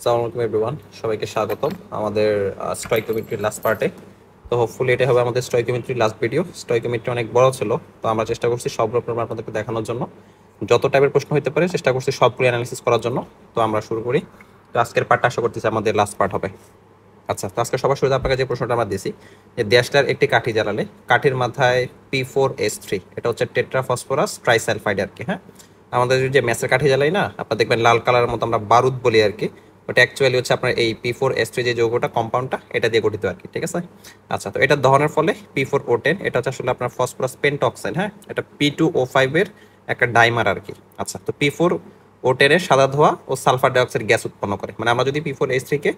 আসসালামু আলাইকুম এভরিওয়ান, সবাইকে স্বাগতম আমাদের স্টয়কিওমেট্রির লাস্ট পার্টে। তো হোপফুলি এটা হবে আমাদের স্টয়কিওমেট্রির লাস্ট ভিডিও। স্টয়কিওমেট্রি অনেক বড় ছিল, তো আমরা চেষ্টা করছি সবগুলো প্রবলেম আপনাদেরকে দেখানোর জন্য। যত টাইপের প্রশ্ন হতে পারে চেষ্টা করছি সবগুলো অ্যানালিসিস করার জন্য। তো আমরা শুরু করি। তো আজকের পার্টটা আশা করতেছি আমাদের লাস্ট পার্ট হবে। আচ্ছা, তো আজকে সবার শুরুতে আপনাকে যে প্রশ্নটা আমরা দিয়েছি যে দেশটার একটি কাঠি জ্বালালে কাঠির মাথায় P4S3, এটা হচ্ছে টেট্রাফসফরাস ট্রাইসালফাইড আর কি। হ্যাঁ, আমাদের যে ম্যাচের কাঠি জ্বালাই না, আপনারা দেখবেন লাল কালারের মতো আমরা বারুদ বলি আর কি। ওটা অ্যাকচুয়ালি হচ্ছে আপনার এই P4S3 যে যৌগটা, কম্পাউন্ডটা, এটা দিয়ে গঠিত আর কি। ঠিক আছে। আচ্ছা, তো এটা দহনের ফলে P4O10, এটা হচ্ছে আসলে আপনার ফসফরাস পেন্টঅক্সাইড। হ্যাঁ, এটা P2O5 এর একটা ডাইমার আর কি। আচ্ছা, তো P4O10 এর সাদা ধোঁয়া ও সালফার ডাইঅক্সাইড গ্যাস উৎপন্ন করে। মানে আমরা যদি P4H3 কে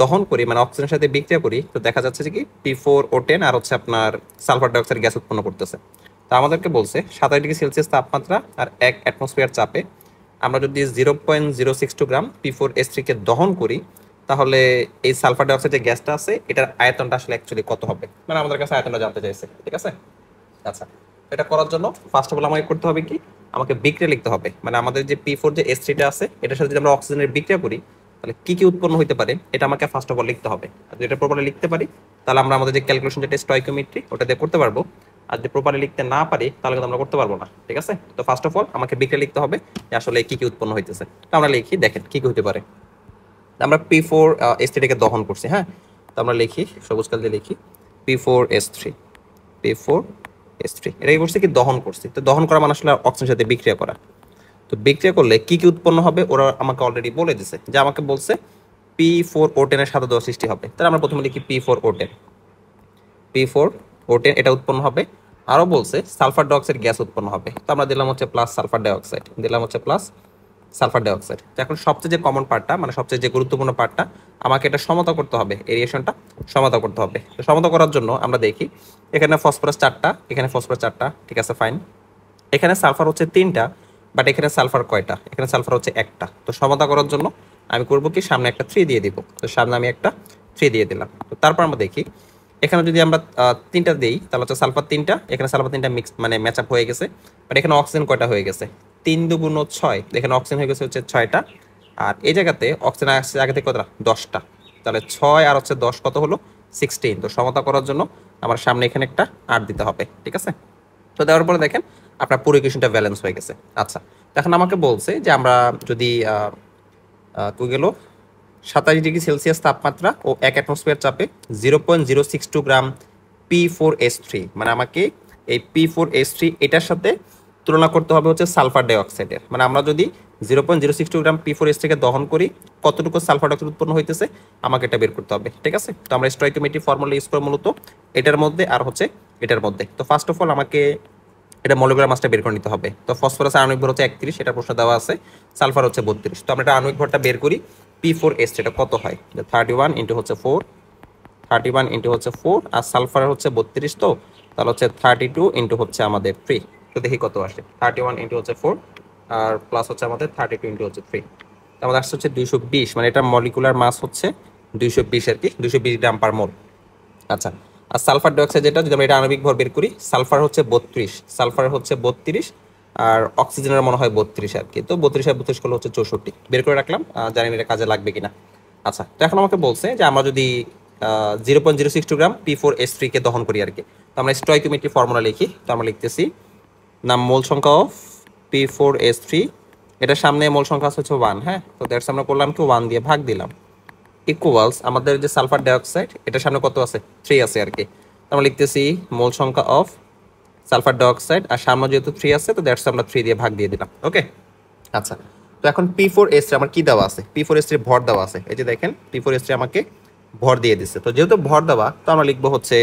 দহন করি, মানে অক্সিজেনের সাথে বিক্রিয়া করি, তো দেখা যাচ্ছে যে কি P4O10 আর হচ্ছে আপনার সালফার ডাইঅক্সাইড গ্যাস উৎপন্ন করতেছে। তা আমাদেরকে বলছে 27 ডিগ্রি সেলসিয়াস তাপমাত্রা আর 1 অ্যাটমসফিয়ার চাপে আমরা যদি 0.062 গ্রাম P4S3 কে দহন করি, তাহলে এই সালফার ডাইঅক্সাইড যে গ্যাসটা আছে এটার আয়তনটা আসলে অ্যাকচুয়ালি কত হবে। মানে আমাদের কাছে আয়তনটা জানতে চাইছে। ঠিক আছে। আচ্ছা, এটা করার জন্য ফার্স্ট অফ অল আমাকে করতে হবে কি, আমাকে বিক্রিয়া লিখতে হবে। মানে আমাদের যে P4 যে S3টা আছে, এটার সাথে যদি আমরা অক্সিজেনের বিক্রিয়া করি, তাহলে কি কি উৎপন্ন হতে পারে এটা আমাকে ফার্স্ট অফ অল লিখতে হবে। আর যদি এটা প্রপারলি লিখতে পারি, তাহলে আমরা আমাদের যে ক্যালকুলেশন, যেটা স্টয়কিওমেট্রি, ওটা দিয়ে করতে পারবো। আর যদি প্রপারলি লিখতে না পারি, তাহলে কিন্তু আমরা করতে পারবো না। ঠিক আছে। তো ফার্স্ট অফ অল আমাকে বিক্রিয়া লিখতে হবে যে আসলে কি কি উৎপন্ন হইতেছে। তো আমরা লিখি, দেখেন কি কি হতে পারে। আমরা P4S3টাকে দহন করছি। হ্যাঁ, তো আমরা লিখি, সবুজ কাল দিয়ে লিখি P4S3, P4S3 এটাকে করছি কি, দহন করছি। তো দহন করা মানে আসলে অক্সিজেনের সাথে বিক্রিয়া করা। তো বিক্রিয়া করলে কি কি উৎপন্ন হবে ওরা আমাকে অলরেডি বলে দিছে। যে আমাকে বলছে P4O10 এর সাদা ধোঁয়া সৃষ্টি হবে। তাহলে আমরা প্রথমে লিখি P4O10, P4O10 এটা উৎপন্ন হবে। আরো বলছে সালফার ডাইঅক্সাইড গ্যাস উৎপন্ন হবে। তো আমরা দিলাম হচ্ছে প্লাস সালফার ডাইঅক্সাইড, দিলাম হচ্ছে প্লাস সালফার ডাইঅক্সাইড। তো এখন সবচেয়ে যে কমন পার্টটা, মানে সবচেয়ে যে গুরুত্বপূর্ণ পার্টটা, আমাকে এটা সমতা করতে হবে, এরিয়েশনটা সমতা করতে হবে। তো সমতা করার জন্য আমরা দেখি এখানে ফসফরাস 4টা, এখানে ফসফরাস 4টা, ঠিক আছে ফাইন। এখানে সালফার হচ্ছে 3টা, বাট এখানে সালফার কয়টা, এখানে সালফার হচ্ছে 1টা। তো সমতা করার জন্য আমি করব কি, সামনে একটা 3 দিয়ে দিব। তো সামনে আমি একটা 3 দিয়ে দিলাম। তো তারপর আমরা দেখি এখানে যদি আমরা 3টা দিই, তাহলে হচ্ছে সালফার 3টা, এখানে সালফার 3টা মিক্স মানে ম্যাচ আপ হয়ে গেছে। বাট এখানে অক্সিজেন কয়টা হয়ে গেছে, 3 দুগুণ 6, এখানে অক্সিজেন হয়ে গেছে হচ্ছে 6টা। আর এই জায়গাতে অক্সিজেন আসছে আগে থেকে কতটা, 10টা। তাহলে 6 আর হচ্ছে 10 কত হলো, 16। তো সমতা করার জন্য আমার সামনে এখানে একটা 8 দিতে হবে। ঠিক আছে। তো দেওয়ার পরে দেখেন আপনার পুরো ইকুয়েশনটা ব্যালেন্স হয়ে গেছে। আচ্ছা, এখন আমাকে বলছে যে আমরা যদি কই গেল, 27 ডিগ্রি সেলসিয়াস তাপমাত্রা ও 1 অ্যাটমসফিয়ার চাপে 0.062 গ্রাম P4S3, মানে আমাকে এই P4S3 এটার সাথে তুলনা করতে হবে হচ্ছে সালফার ডাইঅক্সাইডের। মানে আমরা যদি 0.062 গ্রাম P4S3 কে দহন করি, কতটুকু সালফার ডাইঅক্সাইড উৎপন্ন হইতেছে আমাকে এটা বের করতে হবে। ঠিক আছে। তো আমরা স্টয়কিওমেট্রি ফর্মুলা ইউজ করে মূলত এটার মধ্যে আর হচ্ছে এটার মধ্যে। তো ফার্স্ট অফ অল আমাকে এটা মলিকুলার মাসটা বের করে নিতে হবে। তো ফসফরাস আণবিক ভর হচ্ছে 31, এটা প্রশ্ন দেওয়া আছে। সালফার হচ্ছে 32। তো আমরা এটা আণবিক ভরটা বের করি। P4S এটা কত হয়, 31 ইন্টু হচ্ছে 4, 31 ইন্টু হচ্ছে 4, আর সালফার হচ্ছে 32। তো তাহলে হচ্ছে 32 ইন্টু হচ্ছে আমাদের 3। তো দেখি কত আসে, 31 ইন্টু হচ্ছে 4 আর প্লাস হচ্ছে আমাদের 32 ইন্টু হচ্ছে 3। তো আমাদের আসছে হচ্ছে 220, মানে এটা মলিকুলার মাস হচ্ছে 220 আর কি, 220 গ্রাম পার মোল। আচ্ছা, আর সালফার ডাইঅক্সাইড যেটা, যদি আমরা এটা আণবিক ভর বের করি, সালফার হচ্ছে 32, সালফার হচ্ছে 32, আর অক্সিজেনের মনে হয় 32 আর কি। তো 32 আর 32 করলে হচ্ছে 64, বের করে রাখলাম। জানি না এটা কাজে লাগবে কিনা। আচ্ছা, তো এখন আমাকে বলছে যে আমরা যদি 0.062 গ্রাম P4S3 কে দহন করি আর কি। তো আমরা স্টয়কিওমেট্রি ফর্মুলা লিখি। তো আমরা লিখতেছি নাম মোল সংখ্যা অফ P4S3, এটার সামনে মোল সংখ্যা হচ্ছে 1। হ্যাঁ, তো দ্যাটস আমরা করলাম কি 1 দিয়ে ভাগ দিলাম, ইকুয়ালস আমাদের যে সালফার ডাইঅক্সাইড এটার সামনে কত আছে, 3 আছে আর কি। আমরা লিখতেছি মোল সংখ্যা অফ সালফার ডাইঅক্সাইড, আর সামনে যেহেতু 3 আছে, তো দ্যাটস আমরা 3 দিয়ে ভাগ দিয়ে দিলাম। ওকে। আচ্ছা, তো এখন P4S3 আমার কি দেওয়া আছে, P4S3 ভর দেওয়া আছে। এই যে দেখেন P4S3 আমাকে ভর দিয়ে দিচ্ছে। তো যেহেতু ভর দেওয়া, তো আমরা লিখবো হচ্ছে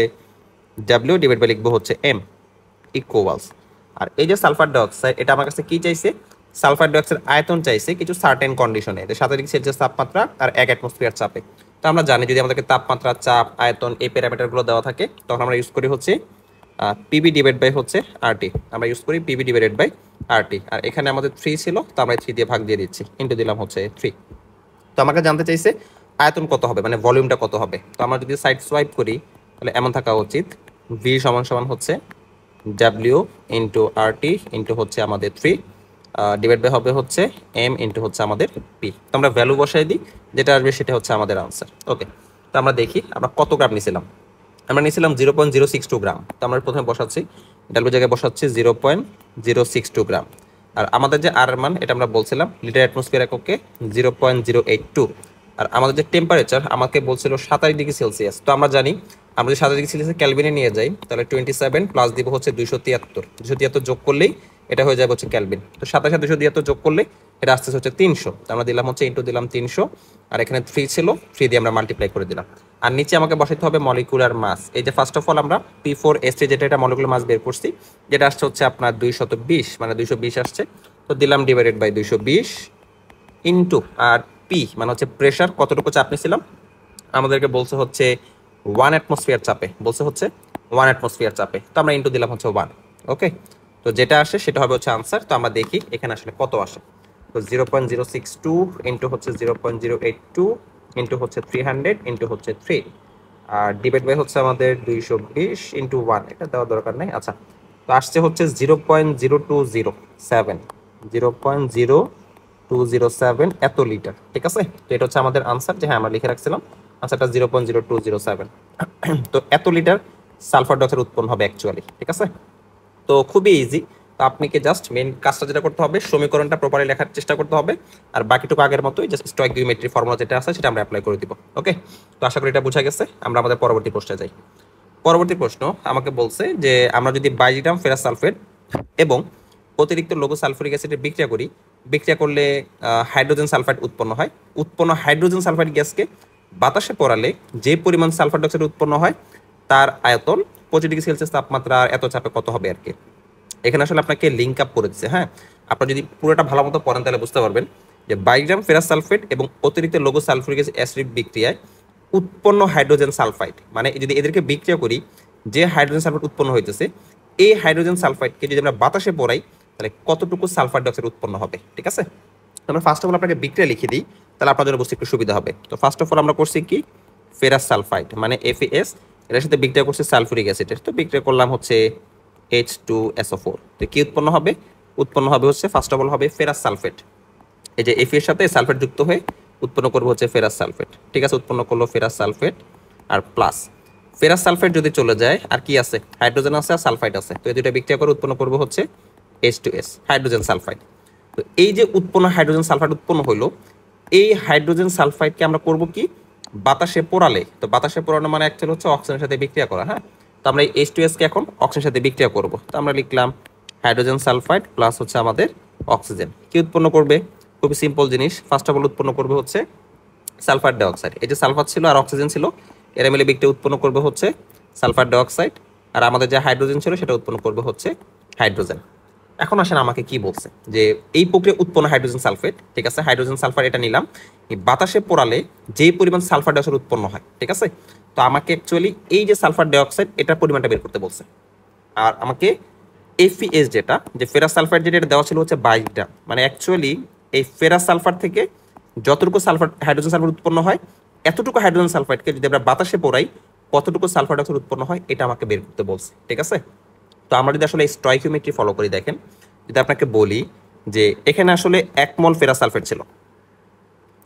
W ডিভাইড বাই লিখবো হচ্ছে M ইকুয়ালস। আর এই যে সালফার ডাইঅক্সাইড, এটা আমার কাছে কি চাইছে, সালফার ডাইঅক্সাইড আয়তন চাইছে কিছু সার্টেন কন্ডিশনে, 27 ডিগ্রি সেলসিয়াস তাপমাত্রা আর 1 অ্যাটমসফিয়ার চাপে। তো আমরা জানি যদি আমাদেরকে তাপমাত্রা, চাপ, আয়তন এই প্যারামিটারগুলো দেওয়া থাকে, তখন আমরা ইউজ করি হচ্ছে পিবি ডিভাইড বাই হচ্ছে আরটি। আমরা ইউজ করি পিবি ডিভাইডেড বাই আরটি। আর এখানে আমাদের 3 ছিল, তো আমরা 3 দিয়ে ভাগ দিয়ে দিচ্ছি, ইন্টু দিলাম হচ্ছে 3। তো আমাকে জানতে চাইছে আয়তন কত হবে, মানে ভলিউমটা কত হবে। তো আমরা যদি সাইড সোয়াইপ করি, তাহলে এমন থাকা উচিত ভি সমান সমান হচ্ছে W ইন্টু আরটি ইন্টু হচ্ছে আমাদের 3। ডিভাইড বাই হবে হচ্ছে এম ইন্টু হচ্ছে আমাদের পি। তো আমরা ভ্যালু বসাই দিই, যেটা আসবে সেটা হচ্ছে আমাদের আনসার। ওকে, তো আমরা দেখি আমরা কত গ্রাম নিয়েছিলাম। আমরা নিয়েছিলাম 0.062 গ্রাম। তো আমরা প্রথমে বসাচ্ছি, ডাব্লিউ জায়গায় বসাচ্ছি 0.062 গ্রাম। আর আমাদের যে আর এর মান এটা আমরা বলছিলাম লিটার অ্যাটমসফিয়ার এককে 0.082। আর আমাদের যে টেম্পারেচার আমাকে বলছিল 27°C। তো আমরা জানি আমরা যদি 27°C ক্যালভিনে নিয়ে যাই তাহলে 27 প্লাস দিব হচ্ছে 273 যোগ করলেই এটা হয়ে যাবে হচ্ছে ক্যালভিন। তো 27 273 যোগ করলে এটা আসতে হচ্ছে 300। তো আমরা দিলাম হচ্ছে ইন্টু দিলাম 300, আর এখানে 3 ছিল, 3 দিয়ে আমরা মাল্টিপ্লাই করে দিলাম। আর নিচে আমাকে বসাইতে হবে মলিকুলার মাস। এই যে ফার্স্ট অফ অল আমরা P4S3 যেটা এটা মলিকুলার মাস বের করছি, যেটা আসছে হচ্ছে আপনার 220, মানে 220 আসছে। তো দিলাম divided by 220 into R P মানে হচ্ছে প্রেশার, কতটুকু চাপ নিয়েছিলাম আমাদেরকে বলছে হচ্ছে 1 অ্যাটমসফিয়ার চাপে, বলছে হচ্ছে 1 অ্যাটমসফিয়ার চাপে। তো আমরা ইন্টু দিলাম হচ্ছে 1। ওকে, তো যেটা আসে সেটা হবে হচ্ছে আনসার। তো আমরা দেখি এখানে আসলে কত আসে। তো 0.062 ইন্টু হচ্ছে 0.082 ইন্টু হচ্ছে 300 ইন্টু হচ্ছে 3, আর ডিভাইড বাই হচ্ছে আমাদের 220 ইন্টু 1, এটা দেওয়ার দরকার নেই। আচ্ছা, তো আসছে হচ্ছে 0.0207, 0.0207 এত লিটার। ঠিক আছে, তো এটা হচ্ছে আমাদের আনসার, যে হ্যাঁ আমরা লিখে রাখছিলাম আনসারটা 0.0207। তো এত লিটার সালফার ডাইঅক্সাইড উৎপন্ন হবে অ্যাকচুয়ালি। ঠিক আছে, তো খুবই ইজি। তো আপনাকে জাস্ট মেন কাজটা যেটা করতে হবে, সমীকরণটা প্রপারলি লেখার চেষ্টা করতে হবে, আর বাকিটুকু আগের মতোই জাস্ট স্টয়কিওমেট্রি ফর্মুলা যেটা আছে সেটা আমরা অ্যাপ্লাই করে দিব। ওকে, তো আশা করি এটা বোঝা গেছে। আমরা আমাদের পরবর্তী প্রশ্নে যাই। পরবর্তী প্রশ্ন আমাকে বলছে যে আমরা যদি 22 গ্রাম ফেরাস সালফেট এবং অতিরিক্ত লঘু সালফুরিক অ্যাসিডের বিক্রিয়া করি, বিক্রিয়া করলে হাইড্রোজেন সালফাইড উৎপন্ন হয়। উৎপন্ন হাইড্রোজেন সালফাইড গ্যাসকে বাতাসে পড়ালে যে পরিমাণ সালফার ডাইঅক্সাইড উৎপন্ন হয় তার আয়তন 25°C তাপমাত্রা এত চাপে কত হবে আর কি। এখানে আসলে আপনাকে লিঙ্ক আপ করে দিচ্ছে। হ্যাঁ, আপনারা যদি পুরোটা ভালো মতো পড়েন তাহলে বুঝতে পারবেন যে 22 গ্রাম ফেরাস সালফেট এবং অতিরিক্ত লঘু সালফুরিক অ্যাসিড বিক্রিয়ায় উৎপন্ন হাইড্রোজেন সালফাইড, মানে যদি এদেরকে বিক্রিয়া করি যে হাইড্রোজেন সালফাইড উৎপন্ন হইতেছে, এই হাইড্রোজেন সালফাইডকে যদি আমরা বাতাসে পড়াই তাহলে কতটুকু সালফার ডাইঅক্সাইড উৎপন্ন হবে। ঠিক আছে, আমরা ফার্স্ট অফ অল আপনাকে বিক্রিয়া লিখে দিই, তাহলে আপনাদের বুঝতে একটু সুবিধা হবে। তো ফার্স্ট অফ অল আমরা করছি কি, ফেরাস সালফাইড মানে FeS, এটার সাথে বিক্রিয়া করছে সালফুরিক অ্যাসিডের। তো বিক্রিয়া করলাম হচ্ছে H2SO4। তো কি উৎপন্ন হবে? উৎপন্ন হবে হচ্ছে ফার্স্ট অফ অল হবে ফেরাস সালফেট। এই যে Fe এর সাথে সালফেট যুক্ত হয়ে উৎপন্ন করবো হচ্ছে ফেরাস সালফেট। ঠিক আছে, উৎপন্ন করলো ফেরাস সালফেট আর প্লাস ফেরাস সালফেট যদি চলে যায় আর কি আছে, হাইড্রোজেন আছে আর সালফাইড আছে। তো এই দুটো বিক্রিয়া করে উৎপন্ন করবো হচ্ছে H2S, হাইড্রোজেন সালফাইড। তো এই যে উৎপন্ন হাইড্রোজেন সালফাইড উৎপন্ন হইলো, এই হাইড্রোজেন সালফাইডকে আমরা করব কি, বাতাসে পোড়ালে। তো বাতাসে পোড়ানো মানে অ্যাকচুয়ালি হচ্ছে অক্সিজেনের সাথে বিক্রিয়া করা। হ্যাঁ, তো আমরা এই H2S কে এখন অক্সিজেনের সাথে বিক্রিয়া করব। তো আমরা লিখলাম হাইড্রোজেন সালফাইড প্লাস হচ্ছে আমাদের অক্সিজেন। কি উৎপন্ন করবে? খুবই সিম্পল জিনিস। ফার্স্ট অফ অল উৎপন্ন করবে হচ্ছে সালফার ডাইঅক্সাইড। এই যে সালফার ছিল আর অক্সিজেন ছিল, এরা মিলে বিক্রিয়া উৎপন্ন করবে হচ্ছে সালফার ডাইঅক্সাইড, আর আমাদের যে হাইড্রোজেন ছিল সেটা উৎপন্ন করবে হচ্ছে হাইড্রোজেন। এখন আসেন আমাকে কি বলছে, যে এই প্রক্রিয়া উৎপন্ন হাইড্রোজেন সালফেট, ঠিক আছে, হাইড্রোজেন সালফার এটা নিলাম, এই বাতাসে পোড়ালে যে পরিমাণ সালফার ডাইঅক্সাইড উৎপন্ন হয়। ঠিক আছে, তো আমাকে অ্যাকচুয়ালি এই যে সালফার ডাইঅক্সাইড এটার পরিমাণটা বের করতে বলছে। আর আমাকে FeS যেটা, যে ফেরাস সালফার যেটা এটা দেওয়া ছিল হচ্ছে 22 গ্রাম, মানে অ্যাকচুয়ালি এই ফেরাস সালফার থেকে যতটুকু সালফার হাইড্রোজেন সালফার উৎপন্ন হয়, এতটুকু হাইড্রোজেন সালফাইডকে যদি আমরা বাতাসে পোড়াই কতটুকু সালফার ডাইঅক্সাইড উৎপন্ন হয় এটা আমাকে বের করতে বলছে। ঠিক আছে, তো আমরা যদি আসলে স্টয়কিওমেট্রি ফলো করি, দেখেন যদি আপনাকে বলি যে এখানে আসলে 1 মোল ফেরাস সালফেট ছিল,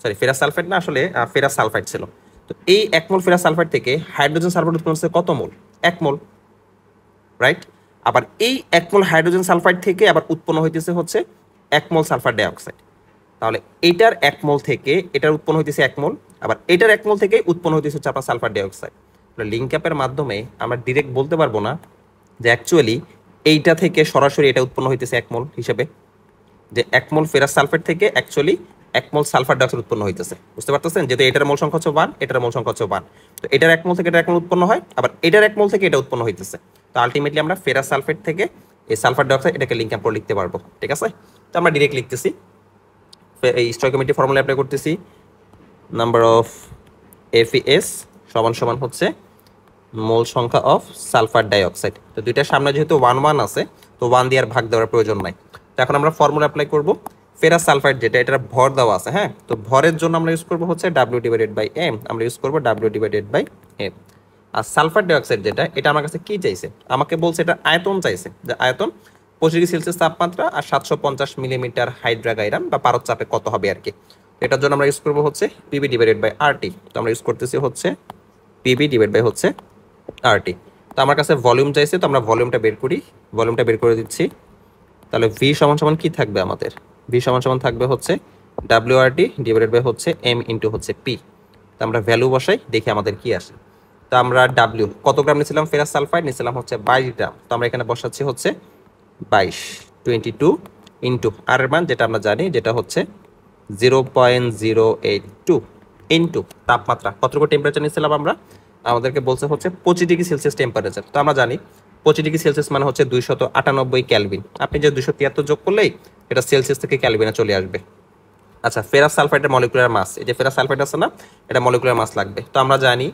সরি ফেরাস সালফেট না, আসলে ফেরাস সালফাইড ছিল। তো এই 1 মোল ফেরাস সালফাইড থেকে হাইড্রোজেন সালফাইড উৎপন্ন হচ্ছে কত মোল? 1 মোল, রাইট। আবার এই 1 মোল হাইড্রোজেন সালফাইড থেকে আবার উৎপন্ন হইতেছে হচ্ছে 1 মোল সালফার ডাইঅক্সাইড। তাহলে এটার 1 মোল থেকে এটার উৎপন্ন হইতেছে 1 মোল, আবার এটার 1 মোল থেকে উৎপন্ন হইতেছে হচ্ছে আপনার সালফার ডাইঅক্সাইড। লিঙ্ক আপের মাধ্যমে আমরা ডিরেক্ট বলতে পারবো না যে অ্যাকচুয়ালি এইটা থেকে সরাসরি এটা উৎপন্ন হইতেছে 1 মোল হিসেবে, যে 1 মোল ফেরাস সালফেট থেকে অ্যাকচুয়ালি 1 মোল সালফার ডাইঅক্সাইড উৎপন্ন হইতেছে। বুঝতে পারতেছেন, যেহেতু এটার মোল সংখ্যা হচ্ছে 1, এটার মোল সংখ্যা হচ্ছে 1, তো এটার 1 মোল থেকে এটা 1 মোল উৎপন্ন হয়, আবার এটার 1 মোল থেকে এটা উৎপন্ন হইতেছে। তো আলটিমেটলি আমরা ফেরাস সালফেট থেকে এই সালফার ডাইঅক্সাইড এটাকে লিঙ্ক আপ করে লিখতে পারবো। ঠিক আছে, তো আমরা ডিরেক্ট লিখতেছি, এই স্টয়কিওমেট্রি ফর্মুলা অ্যাপ্লাই করতেছি, নাম্বার অফ FeS সমান সমান হচ্ছে মোল সংখ্যা অফ সালফার ডাইঅক্সাইড। তো দুইটার সামনে যেহেতু 1 1 আছে, তো 1 দিয়ে আর ভাগ দেওয়ার প্রয়োজন নাই। তো এখন আমরা ফর্মুলা অ্যাপ্লাই করব, ফেরাস সালফাইড যেটা এটার ভর দেওয়া আছে। হ্যাঁ, তো ভরের জন্য আমরা ইউজ করব হচ্ছে W/M, আমরা ইউজ করব W/M। আর সালফার ডাইঅক্সাইড যেটা, এটা আমার কাছে কি চাইছে, আমাকে বলছে এটা আয়তন চাইছে, যে আয়তন 25°C তাপমাত্রা আর 750 মিলিমিটার হাইড্রাগাইরাম বা পারদ চাপে কত হবে আর কি। এটার জন্য আমরা ইউজ করবো হচ্ছে পিবি ডিভাইডেড বাই আরটি। তো আমরা ইউজ করতেছি হচ্ছে পিবি ডিভাইড বাই হচ্ছে আরটি। তো আমার কাছে ভলিউম চাইছে, তো আমরা ভলিউমটা বের করি, ভলিউমটা বের করে দিচ্ছি। তাহলে ভি সমান সমান কি থাকবে আমাদের? ভি সমান সমান থাকবে হচ্ছে ডাব্লিউআরটি ডিভাইডেড বাই হচ্ছে এম ইন্টু হচ্ছে পি। তো আমরা ভ্যালু বসাই, দেখি আমাদের কি আসে। তো আমরা ডাব্লিউ কত গ্রাম নিয়েছিলাম? ফেরাস সালফাইড নিয়েছিলাম হচ্ছে 22 গ্রাম। তো আমরা এখানে বসাচ্ছি হচ্ছে 22 ইন্টু আর এর মান যেটা আমরা জানি, যেটা হচ্ছে 0.082 ইন্টু তাপমাত্রা। কতটুকু টেম্পারেচার নিয়েছিলাম আমরা? আমাদেরকে বলছে হচ্ছে 25°C টেম্পারেচার। তো আমরা জানি 25°C মানে হচ্ছে 298 ক্যালভিন। আপনি যে 273 যোগ করলেই এটা সেলসিয়াস থেকে ক্যালভিনে চলে আসবে। আচ্ছা, ফেরাস সালফাইডের মলিকুলার মাস, এই যে ফেরাস সালফাইড আছে না, এটা মলিকুলার মাস লাগবে। তো আমরা জানি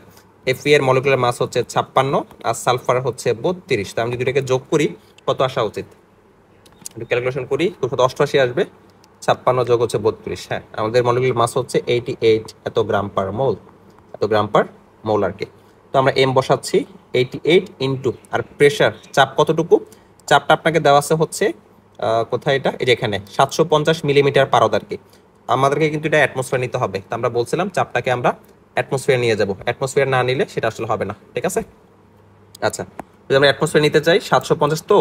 Fe এর মলিকুলার মাস হচ্ছে 56 আর সালফার হচ্ছে 32। তো আমি যদি এটাকে যোগ করি কত আসা উচিত? একটু ক্যালকুলেশন করি, 288 আসবে। 56 যোগ হচ্ছে 32। হ্যাঁ, আমাদের মলিকুলার মাস হচ্ছে 88 এত গ্রাম পার মোল, এত গ্রাম পার মোল আর কি। তো আমরা এম বসাচ্ছি 88 ইন্টু আর প্রেশার, চাপ কতটুকু? চাপটা আপনাকে দেওয়া আছে হচ্ছে কোথায় এটা, এই যে এখানে 750 মিলিমিটার পারদ আর কি। আমাদেরকে কিন্তু এটা অ্যাটমসফিয়ার নিতে হবে। তো আমরা বলছিলাম চাপটাকে আমরা অ্যাটমসফিয়ার নিয়ে যাব, অ্যাটমসফিয়ার না নিলে সেটা আসলে হবে না, ঠিক আছে? আচ্ছা, যদি আমরা অ্যাটমসফিয়ার নিতে চাই 750,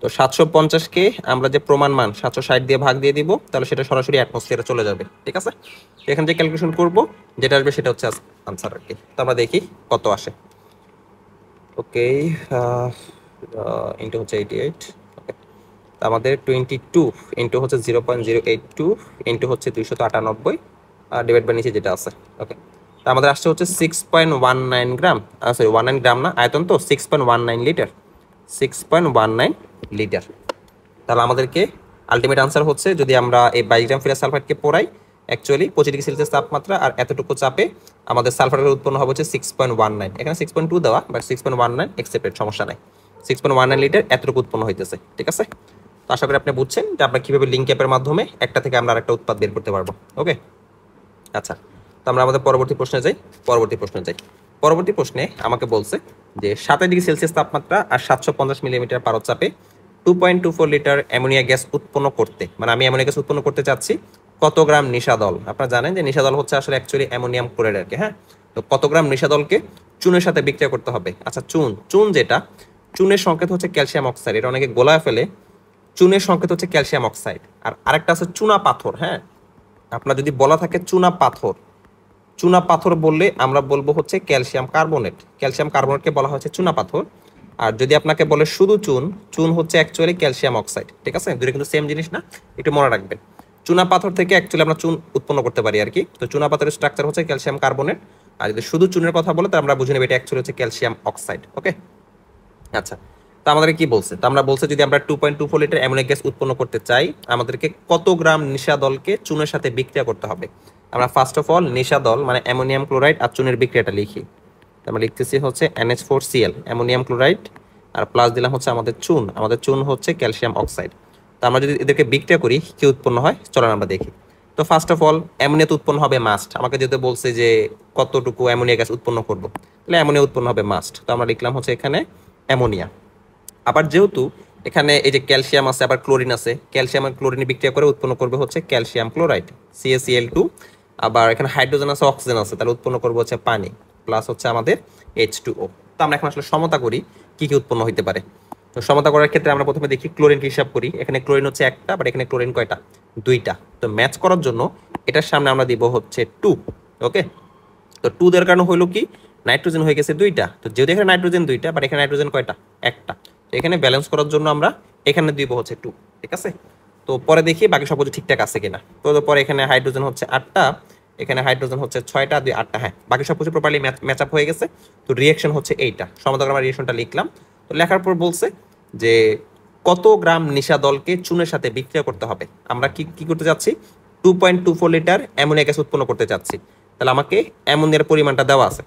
তো 750-কে আমরা যে প্রমাণ মান 760 দিয়ে ভাগ দিয়ে দিব, তাহলে সেটা সরাসরি অ্যাটমসফিয়ারে চলে যাবে, ঠিক আছে? এখানে যে ক্যালকুলেশন করব যেটা আসবে সেটা হচ্ছে আনসার আর কি। তো আমরা দেখি কত আসে। ওকে, ইন্টু হচ্ছে 88, ওকে। আমাদের 22 ইন্টু হচ্ছে 0.082 ইন্টু হচ্ছে 298 ডিভাইড বাই নিচে যেটা আছে, ওকে। তো আমাদের আসছে হচ্ছে 6.19 গ্রাম, সরি 19 গ্রাম না, আয়তন তো 6.19 লিটার, 6.19 লিটার। তাহলে আমাদেরকে আলটিমেট আনসার হচ্ছে, যদি আমরা এই 22 গ্রাম ফেরাস সালফাইডকে পোড়াই, অ্যাকচুয়ালি 25°C তাপমাত্রা আর এতটুকু চাপে আমাদের সালফারের উৎপন্ন হবে হচ্ছে 6.19। এখানে 6.2 দেওয়া, বাট 6.19 অ্যাকসেপ্টেড, সমস্যা নাই। 6.19 লিটার এতটুকু উৎপন্ন হইতেছে, ঠিক আছে? তো আশা করি আপনি বুঝছেন যে আমরা কিভাবে লিঙ্ক অ্যাপের মাধ্যমে একটা থেকে আমরা আরেকটা উৎপাদ বের করতে পারবো, ওকে। আচ্ছা, তো আমরা আমাদের পরবর্তী প্রশ্নে যাই। পরবর্তী প্রশ্নে আমাকে বলছে যে 27°C তাপমাত্রা আর 750 মিলিমিটার পারদ চাপে 2.24 লিটার অ্যামোনিয়া গ্যাস উৎপন্ন করতে, মানে আমি অ্যামোনিয়া গ্যাস উৎপন্ন করতে চাচ্ছি, কত গ্রাম নিশাদল? আপনারা জানেন যে নিশাদল হচ্ছে আসলে অ্যাকচুয়ালি অ্যামোনিয়াম ক্লোরাইড আর কি, হ্যাঁ। তো কত গ্রাম নিশাদলকে চুনের সাথে বিক্রিয়া করতে হবে? আচ্ছা, চুন যেটা, চুনের সংকেত হচ্ছে ক্যালসিয়াম অক্সাইড, এটা অনেকে গোলায় ফেলে। চুনের সংকেত হচ্ছে ক্যালসিয়াম অক্সাইড। আর আরেকটা আছে চুনা পাথর, হ্যাঁ। আপনার যদি বলা থাকে চুনা পাথর বললে আমরা বলবো হচ্ছে ক্যালসিয়াম কার্বনেট, ক্যালসিয়াম কার্বনেটকে বলা হচ্ছে চুনা পাথর। আর যদি আপনাকে বলে শুধু চুন হচ্ছে অ্যাকচুয়ালি ক্যালসিয়াম অক্সাইড, ঠিক আছে? দুটো কিন্তু সেম জিনিস না, একটু মনে রাখবেন। চুনা পাথর থেকে অ্যাকচুয়ালি আমরা চুন উৎপন্ন করতে পারি আর কি। তো চুনা পাথরের স্ট্রাকচার হচ্ছে ক্যালসিয়াম কার্বনেট। আর যদি শুধু চুনের কথা বলে, তো আমরা বুঝে নেব এটা অ্যাকচুয়ালি হচ্ছে ক্যালসিয়াম অক্সাইড, ওকে। আচ্ছা, তো আমাদের কি বলছে? তো আমরা বলছে যদি আমরা 2.24 লিটার অ্যামোনিয়া গ্যাস উৎপন্ন করতে চাই, আমাদেরকে কত গ্রাম নিশাদলকে চুনের সাথে বিক্রিয়া করতে হবে। আমরা ফার্স্ট অফ অল নিশাদল মানে অ্যামোনিয়াম ক্লোরাইড আর চুনের বিক্রিয়াটা লিখি। আমরা লিখতেছি হচ্ছে NH4Cl অ্যামোনিয়াম ক্লোরাইড, আর প্লাস দিলাম হচ্ছে আমাদের চুন হচ্ছে ক্যালসিয়াম অক্সাইড। তো আমরা যদি এদেরকে বিক্রিয়া করি কি উৎপন্ন হয়, চলেন আমরা দেখি। তো ফার্স্ট অফ অল অ্যামোনিয়া তো উৎপন্ন হবে মাস্ট। আমাকে যেহেতু বলছে যে কতটুকু অ্যামোনিয়া গ্যাস উৎপন্ন করব, তাহলে অ্যামোনিয়া উৎপন্ন হবে মাস্ট। তো আমরা লিখলাম হচ্ছে এখানে অ্যামোনিয়া। আবার যেহেতু এখানে এই যে ক্যালসিয়াম আছে, আবার ক্লোরিন আছে, ক্যালসিয়াম আর ক্লোরিন বিক্রিয়া করে উৎপন্ন করবে হচ্ছে ক্যালসিয়াম ক্লোরাইড CaCl2। আবার এখানে হাইড্রোজেন আছে, অক্সিজেন আছে, তাহলে উৎপন্ন করবো হচ্ছে পানি, প্লাস হচ্ছে আমাদের H2O। তো আমরা এখন আসলে সমতা করি কি কি উৎপন্ন হইতে পারে। তো সমতা করার ক্ষেত্রে আমরা প্রথমে দেখি ক্লোরিন হিসাব করি। এখানে ক্লোরিন হচ্ছে একটা, বাট এখানে ক্লোরিন কয়টা? দুইটা। তো ম্যাচ করার জন্য এটার সামনে আমরা দিব হচ্ছে 2, ওকে। তো 2 দেওয়ার কারণ হলো কি, নাইট্রোজেন হয়ে গেছে দুইটা। তো যেহেতু এখানে নাইট্রোজেন দুইটা, বাট এখানে নাইট্রোজেন কয়টা? একটা। তো এখানে ব্যালেন্স করার জন্য আমরা এখানে দিব হচ্ছে 2, ঠিক আছে? তো পরে দেখি বাকি সব কিছু ঠিকঠাক আছে কিনা। তো পরে এখানে হাইড্রোজেন হচ্ছে 8টা, এখানে হাইড্রোজেন হচ্ছে 6টা, 2 8টা, হ্যাঁ বাকি সব কিছু প্রপারলি ম্যাচ আপ হয়ে গেছে। তো রিঅ্যাকশন হচ্ছে এইটা, সমাধান আমরা রিঅ্যাকশনটা লিখলাম। তো লেখার পর বলছে যে কত গ্রাম নিশাদলকে চুনের সাথে বিক্রিয়া করতে হবে। আমরা কি করতে যাচ্ছি? 2.24 লিটার অ্যামোনিয়া গ্যাস উৎপন্ন করতে চাচ্ছি। তাহলে আমাকে অ্যামোনিয়ার পরিমাণটা দেওয়া আছে,